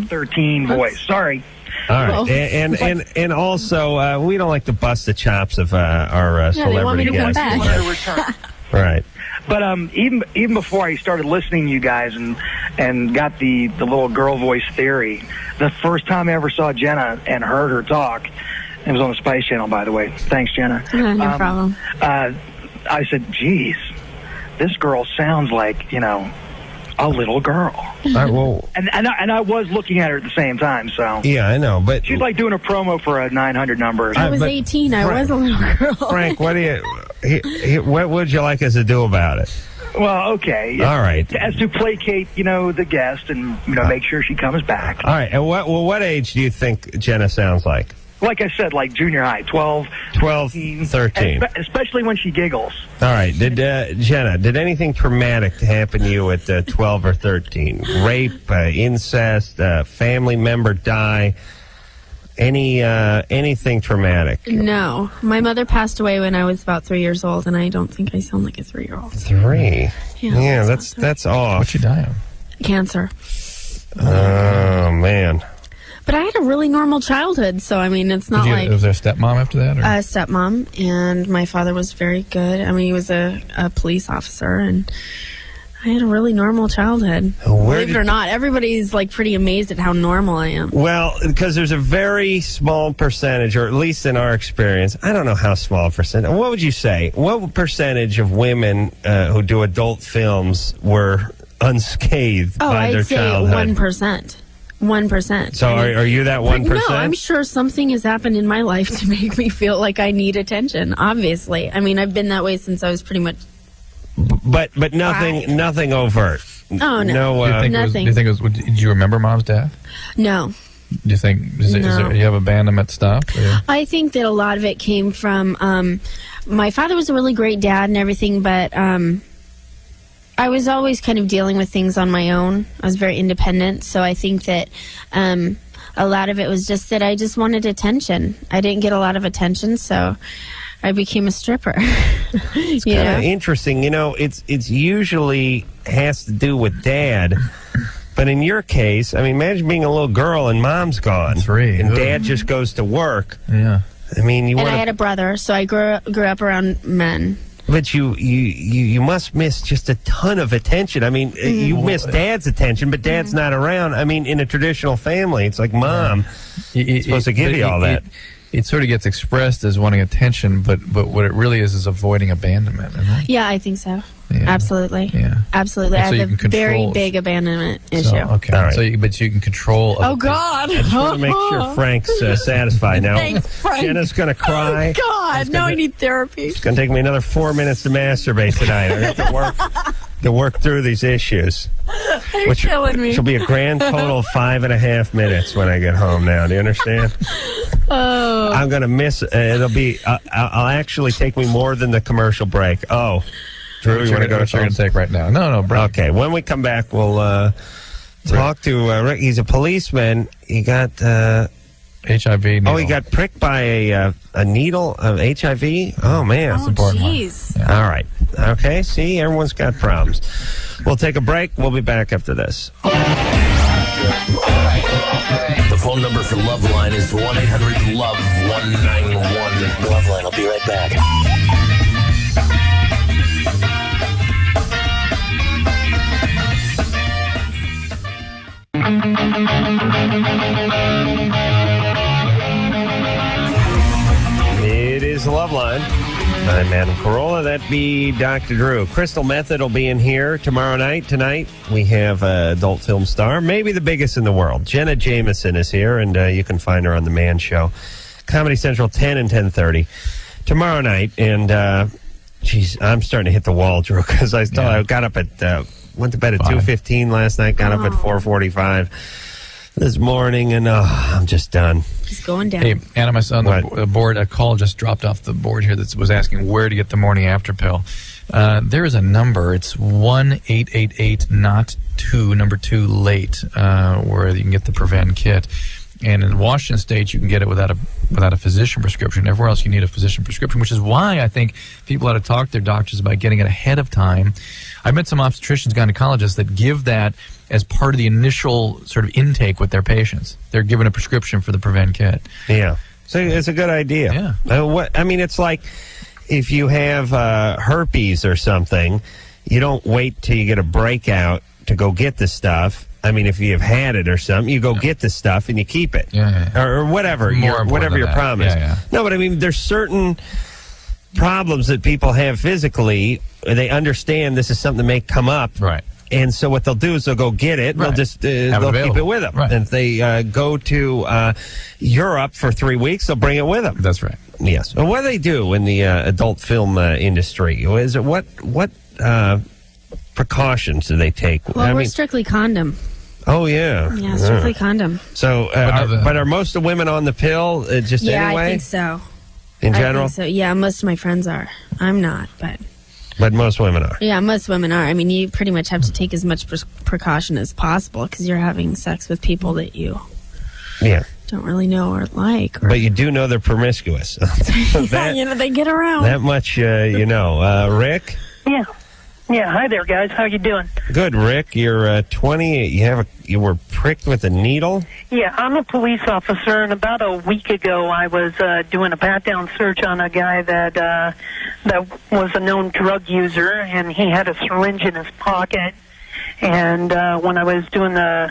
13 voice. Sorry. All right, and also, we don't like to bust the chops of our celebrity guests. They want to return. Right. But even before I started listening to you guys and got the little girl voice theory, the first time I ever saw Jenna and heard her talk, it was on the Spice Channel, by the way. Thanks, Jenna. No problem. I said, geez, this girl sounds like, a little girl. And I was looking at her at the same time, so. Yeah, I know, but. She's like doing a promo for a 900 number. I was 18. I was a little girl. Frank, what would you like us to do about it? Well, okay. All right. As to placate, the guest and, make sure she comes back. All right. And what age do you think Jenna sounds like? like I said, like junior high, 12, 13. Especially when she giggles. All right. Jenna, did anything traumatic happen to you at 12 or 13? Rape, incest, family member die? Anything traumatic? No. My mother passed away when I was about 3 years old, and I don't think I sound like a 3-year-old. 3? Yeah, that's off. What'd you die of? Cancer. Oh, man. But I had a really normal childhood, so, I mean, it's not like... Was there a stepmom after that? Or? Stepmom, and my father was very good. I mean, he was a police officer, and I had a really normal childhood. Believe it or not, everybody's, like, pretty amazed at how normal I am. Well, because there's a very small percentage, or at least in our experience, I don't know how small a percentage. What would you say? What percentage of women who do adult films were unscathed by their childhood? I'd say 1%. 1%. So are you that 1%? No, I'm sure something has happened in my life to make me feel like I need attention, obviously. I mean, I've been that way since I was pretty much... But nothing overt. Oh, no. Nothing. Did you remember Mom's death? No. Do you think... Do you have abandonment stuff? Or? I think that a lot of it came from... my father was a really great dad and everything, but... I was always kind of dealing with things on my own. I was very independent, so I think that a lot of it was just that I just wanted attention. I didn't get a lot of attention, so I became a stripper. It's kind of interesting. You know, it's usually has to do with Dad, but in your case, I mean, imagine being a little girl and Mom's gone, and Dad just goes to work. Yeah, I mean, I had a brother, so I grew up around men. But you must miss just a ton of attention. I mean, you miss Dad's attention, but Dad's not around. I mean, in a traditional family, it's like Mom is supposed to give you all that. It sort of gets expressed as wanting attention, but what it really is avoiding abandonment. Isn't it? Yeah, I think so. Yeah. Absolutely. Yeah. Absolutely. I have a very big abandonment issue. Okay. All right. But you can control... Oh, God. I just want to make sure Frank's satisfied now. Thanks, Frank. Jenna's going to cry. Oh, God. Now I need therapy. It's going to take me another 4 minutes to masturbate tonight. I have to work through these issues. You're killing me. Which will be a grand total of 5.5 minutes when I get home now. Do you understand? Oh. I'm going to miss... it'll be... I'll actually take me more than the commercial break. Oh. Drew, you want to go to take right now? No, bro. Okay, when we come back, we'll talk to Rick. He's a policeman. He got HIV needle. Oh, he got pricked by a needle of HIV? Oh, man. Oh, jeez. Yeah. All right. Okay, see, everyone's got problems. We'll take a break. We'll be back after this. The phone number for Loveline is 1-800-LOVE-191. Loveline, I'll be right back. It is Loveline. I'm Adam Carolla. That'd be Dr. Drew. Crystal Method will be in here tomorrow night. Tonight, we have adult film star, maybe the biggest in the world. Jenna Jameson is here, and you can find her on The Man Show. Comedy Central, 10 and 10:30 tomorrow night. And, geez, I'm starting to hit the wall, Drew, because I got up at... went to bed at 2:15 last night, got up at 4:45 this morning, and I'm just done. He's going down. Hey, Anna, my son, the board, a call just dropped off the board here that was asking where to get the morning after pill. There is a number. It's 1-888-NOT-2, number 2, late, where you can get the Prevent kit. And in Washington State, you can get it without a physician prescription. Everywhere else, you need a physician prescription, which is why I think people ought to talk to their doctors about getting it ahead of time. I've met some obstetricians, gynecologists that give that as part of the initial sort of intake with their patients. They're given a prescription for the Prevent kit. Yeah. So it's a good idea. Yeah. It's like if you have herpes or something, you don't wait till you get a breakout to go get the stuff. I mean, if you've had it or something, you go get the stuff and you keep it. Or whatever, whatever your promise. No, but I mean, there's certain problems that people have physically. They understand this is something that may come up. Right. And so what they'll do is they'll go get it. Right. They'll just they'll keep it with them. Right. And if they go to Europe for 3 weeks, they'll bring it with them. That's right. Yes. Well, what do they do in the adult film industry? Is it what precautions do they take? Well, we're strictly condom. Oh, yeah. Yeah, strictly condom. So, but are most of women on the pill just yeah, anyway? I think so. In general? I think so. Yeah, most of my friends are. I'm not, but... But most women are. Yeah, most women are. I mean, you pretty much have to take as much precaution as possible because you're having sex with people that you don't really know or like. But you do know they're promiscuous. They get around. That much you know. Rick? Yeah. Yeah, hi there, guys. How you doing? Good, Rick. You're 20. You were pricked with a needle? Yeah, I'm a police officer, and about a week ago, I was doing a pat-down search on a guy that was a known drug user, and he had a syringe in his pocket. And when I was doing the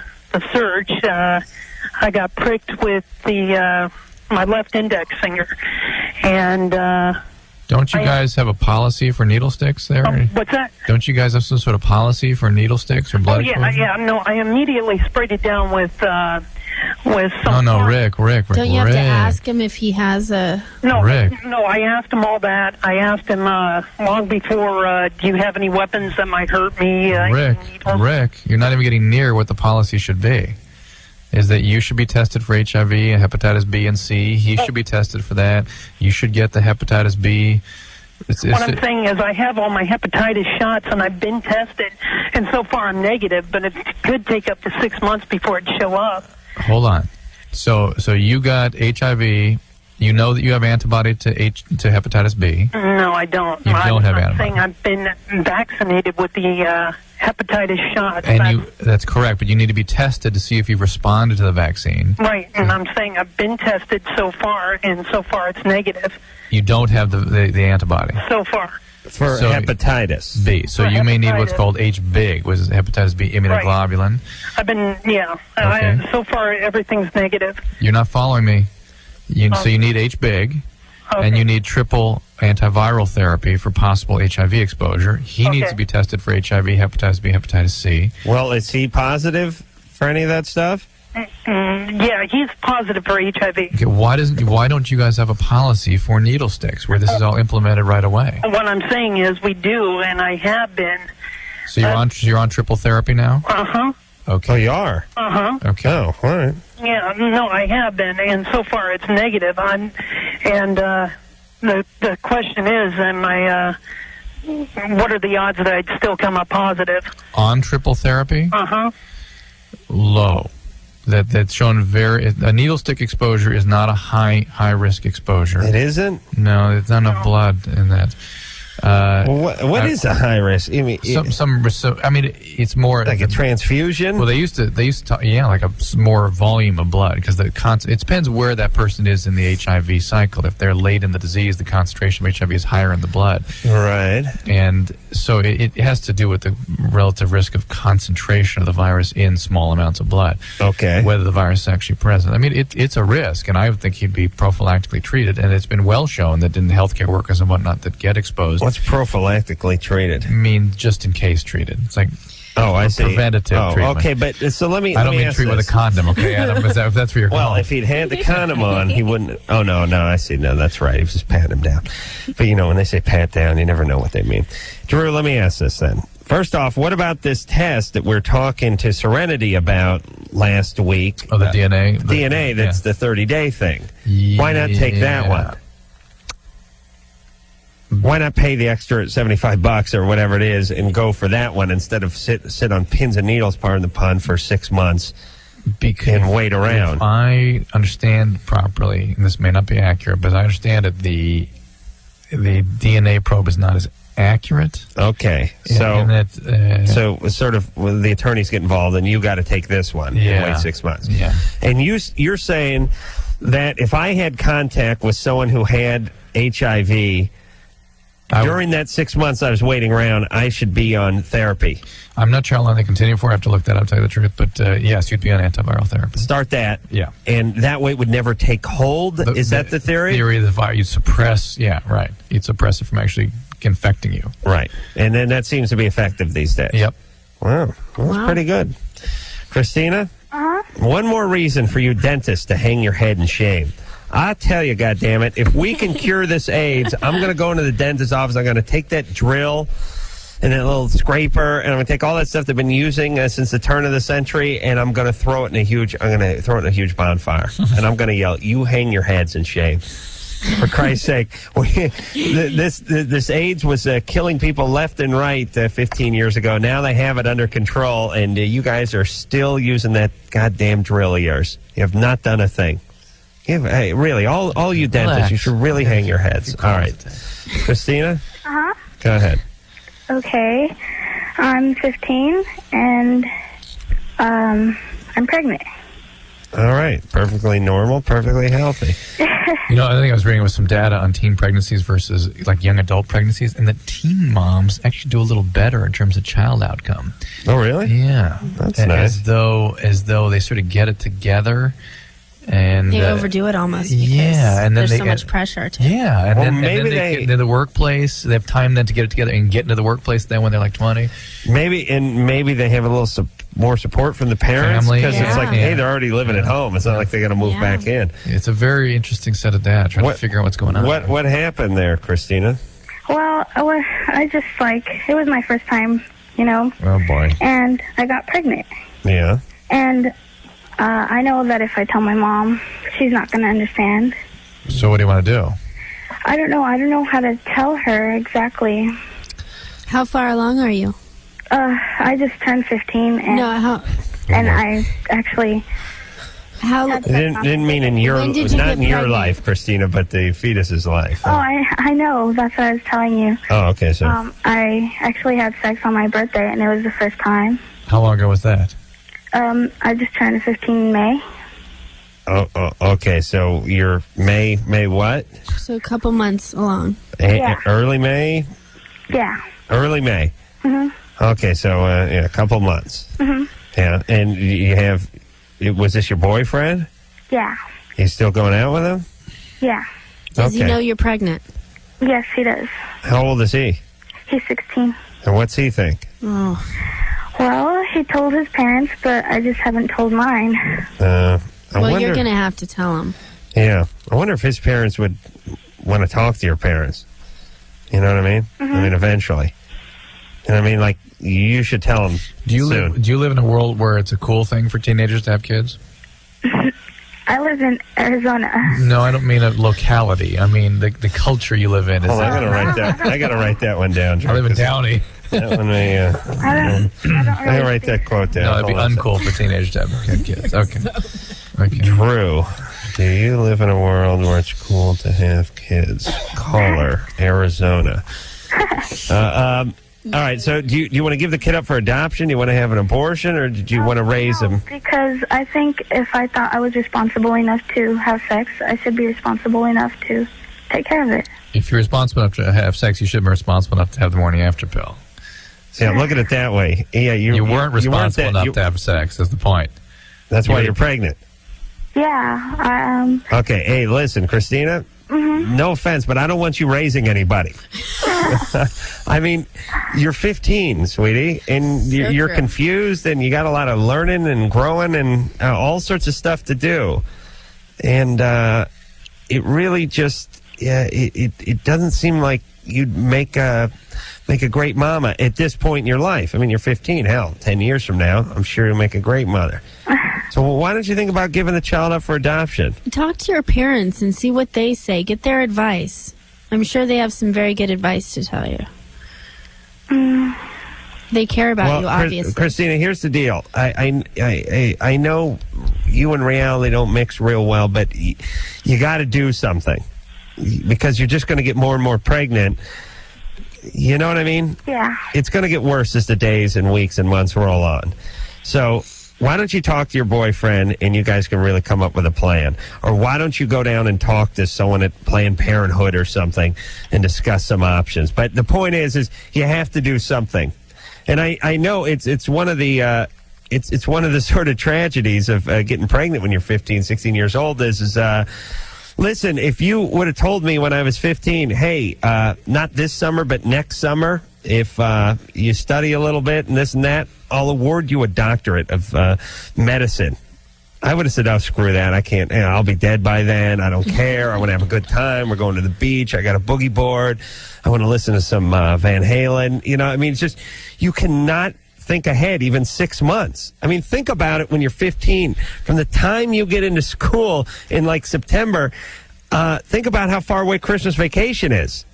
search, I got pricked with my left index finger, and. Don't you guys have a policy for needle sticks there? What's that? Don't you guys have some sort of policy for needle sticks or blood? Oh, yeah. No, I immediately sprayed it down with some... No, Rick. Don't you have to ask him if he has a... No, Rick. No, I asked him all that. I asked him long before, do you have any weapons that might hurt me? Rick, you're not even getting near what the policy should be. Is that you should be tested for HIV and hepatitis B and C. He should be tested for that. You should get the hepatitis B. What I'm saying is I have all my hepatitis shots, and I've been tested, and so far I'm negative, but it could take up to 6 months before it show up. Hold on. So you got HIV. You know that you have antibody to hepatitis B. No, I don't. You don't have antibody. I'm saying I've been vaccinated with the hepatitis shots. And that's correct, but you need to be tested to see if you've responded to the vaccine. Right, and I'm saying I've been tested so far, and so far it's negative. You don't have the antibody. So far. For hepatitis B. So you may need what's called H-big, which is hepatitis B immunoglobulin. I've been, Okay. so far everything's negative. You're not following me. So you need H-big, and you need triple antiviral therapy for possible HIV exposure. He needs to be tested for HIV, hepatitis B, hepatitis C. Well, is he positive for any of that stuff? Yeah, he's positive for HIV. Okay, why don't you guys have a policy for needle sticks where this is all implemented right away? What I'm saying is we do, and I have been. So you're on triple therapy now? Uh-huh. Okay. Oh, you are? Uh-huh. Okay. Oh, all right. Yeah, no, I have been, and so far it's negative. The question is, what are the odds that I'd still come up positive? On triple therapy? Uh-huh. Low. That's shown a needle stick exposure is not a high risk exposure. It isn't? No, it's not enough blood in that. What is a high risk? I mean, it's more like a transfusion. Well, they used to talk, like a more volume of blood because it depends where that person is in the HIV cycle. If they're late in the disease, the concentration of HIV is higher in the blood. Right. And so it has to do with the relative risk of concentration of the virus in small amounts of blood. Okay. Whether the virus is actually present. I mean, it's a risk, and I would think he'd be prophylactically treated. And it's been well shown that in healthcare workers and whatnot that get exposed. What's prophylactically treated? I mean, just in case treated. It's like I see. Preventative treatment. Okay, but so let me. I don't mean treat with a condom, okay, Adam? If that's for your Well, call. if he'd had the condom on, he wouldn't. Oh no, I see. No, that's right. He was just patting him down. But when they say pat down, you never know what they mean. Drew, let me ask this then. First off, what about this test that we're talking to Serenity about last week? Oh, the DNA? DNA, that's the 30-day thing. Yeah. Why not take that one? Why not pay the extra $75 or whatever it is and go for that one instead of sit on pins and needles, pardon the pun, for 6 months and wait around? If I understand properly, and this may not be accurate, but I understand that the DNA probe is not as accurate. Okay, so sort of the attorneys get involved, and you got to take this one and wait 6 months. Yeah, and you're saying that if I had contact with someone who had HIV. During that 6 months I was waiting around, I should be on therapy. I'm not sure how long they continue for. I have to look that up, to tell you the truth. But yes, you'd be on antiviral therapy. Start that. Yeah. And that way it would never take hold? Is that the theory? Theory of the virus. You'd suppress, right. You'd suppress it from actually infecting you. Right. And then that seems to be effective these days. Yep. Wow. That's pretty good. Christina? One more reason for you dentists to hang your head in shame. I tell you, goddammit, if we can cure this AIDS, I'm going to go into the dentist's office. I'm going to take that drill, and that little scraper, and I'm going to take all that stuff they've been using since the turn of the century, and I'm going to throw it in a huge bonfire, and I'm going to yell, "You hang your heads in shame." For Christ's sake, this AIDS was killing people left and right 15 years ago. Now they have it under control, and you guys are still using that goddamn drill of yours. You have not done a thing. Hey, really, all you dentists, you should really hang your heads. All right. Christina? Uh-huh. Go ahead. Okay. I'm 15, and I'm pregnant. All right. Perfectly normal, perfectly healthy. You know, I think I was reading with some data on teen pregnancies versus like young adult pregnancies, and that teen moms actually do a little better in terms of child outcome. Oh, really? Yeah. That's nice. As though they sort of get it together. And they overdo it almost because and then there's so much pressure to and well, then maybe they get into the workplace. They have time then to get it together and get into the workplace then when they're like 20. Maybe they have a little more support from the parents because it's like, hey, they're already living at home. It's not like they're going to move back in. It's a very interesting set of data trying to figure out what's going on. What happened there, Christina? Well, I just it was my first time, Oh, boy. And I got pregnant. Yeah. And I know that if I tell my mom, she's not going to understand. So what do you want to do? I don't know. I don't know how to tell her exactly. How far along are you? I just turned 15. And, and I actually... Didn't mean in your, not in your life, Christina, but the fetus's life. Oh, I know. That's what I was telling you. Oh, okay, so... I actually had sex on my birthday, and it was the first time. How long ago was that? I just turned 15 in May. Oh, okay. So you're May what? So a couple months along. Early May? Yeah. Early May. Mm-hmm. Okay, so a couple months. Mm-hmm. Yeah, and you have, was this your boyfriend? Yeah. You still going out with him? Yeah. Does he know you're pregnant? Yes, he does. How old is he? He's 16. And what's he think? Oh. Well, he told his parents, but I just haven't told mine. You're going to have to tell him. Yeah. I wonder if his parents would want to talk to your parents. You know what I mean? Mm-hmm. I mean, eventually. And I mean, like, you should tell them soon. Do you live in a world where it's a cool thing for teenagers to have kids? I live in Arizona. No, I don't mean a locality. I mean the culture you live in. I gotta write that one down, Drew. I live in Downey. That one may, I can write that quote down. No, it'd be uncool for teenagers to have kids. Okay. Okay. Drew, do you live in a world where it's cool to have kids? Caller, Arizona. All right, so do you want to give the kid up for adoption? Do you want to have an abortion, or did you want to raise him? Because I think if I thought I was responsible enough to have sex, I should be responsible enough to take care of it. If you're responsible enough to have sex, you should be responsible enough to have the morning after pill. See, I'm looking at it that way. Yeah, you weren't responsible enough to have sex, is the point. That's why you're pregnant. Yeah. Okay, hey, listen, Christina, no offense, but I don't want you raising anybody. I mean, you're 15, sweetie, and you're confused, and you got a lot of learning and growing and all sorts of stuff to do. And it really just, it doesn't seem like you'd make a great mama at this point in your life. I mean, you're 15. Hell, 10 years from now, I'm sure you'll make a great mother. So why don't you think about giving the child up for adoption? Talk to your parents and see what they say. Get their advice. I'm sure they have some very good advice to tell you. They care about you, obviously. Christina, here's the deal. I know you and reality don't mix real well, but you got to do something because you're just going to get more and more pregnant. You know what I mean? Yeah. It's going to get worse as the days and weeks and months roll on. So why don't you talk to your boyfriend and you guys can really come up with a plan? Or why don't you go down and talk to someone at Planned Parenthood or something and discuss some options? But the point is you have to do something. And I know it's one of the it's one of the sort of tragedies of getting pregnant when you're 15, 16 years old is listen, if you would have told me when I was 15, hey, not this summer, but next summer, if you study a little bit and this and that, I'll award you a doctorate of medicine. I would have said, oh, screw that. I can't. I'll be dead by then. I don't care. I want to have a good time. We're going to the beach. I got a boogie board. I want to listen to some Van Halen. You know, I mean, it's just, you cannot think ahead even 6 months. I mean, think about it when you're 15. From the time you get into school in like September, think about how far away Christmas vacation is.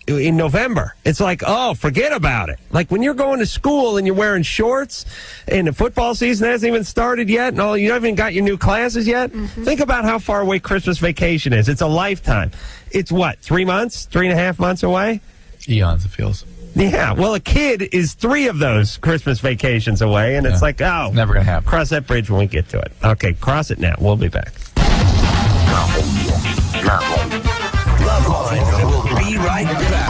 In November, it's like, oh, forget about it. Like when you're going to school and you're wearing shorts and the football season hasn't even started yet and you haven't even got your new classes yet. Think about how far away Christmas vacation is. It's a lifetime. It's what, 3 months, 3.5 months away? Eons, it feels. Yeah, well, a kid is 3 of those Christmas vacations away, and it's like, oh, never going to happen. Cross that bridge when we get to it. Okay, cross it now. We'll be back. Loveline will be right back.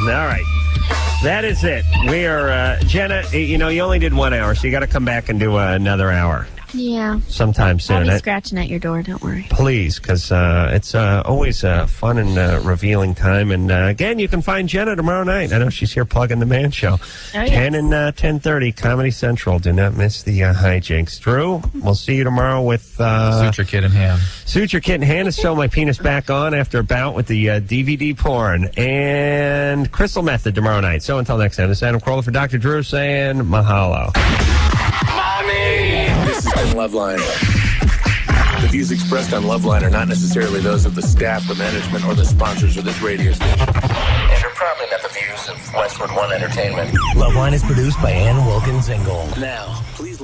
All right. That is it. We are, Jenna, you know, you only did 1 hour, so you got to come back and do another hour. Yeah. Sometime soon. I'll be scratching at your door, don't worry. Please, because it's always a fun and revealing time. And again, you can find Jenna tomorrow night. I know she's here plugging the Man Show. 10 and 10:30, Comedy Central. Do not miss the hijinks. Drew, we'll see you tomorrow with... Suture Kit in hand. Suture Kit in hand to sew my penis back on after a bout with the DVD porn. And Crystal Method tomorrow night. So until next time, this is Adam Carolla for Dr. Drew saying mahalo. This has been Loveline. The views expressed on Loveline are not necessarily those of the staff, the management, or the sponsors of this radio station. And are probably not the views of Westwood One Entertainment. Loveline is produced by Ann Wilkins Ingold. Now, please listen.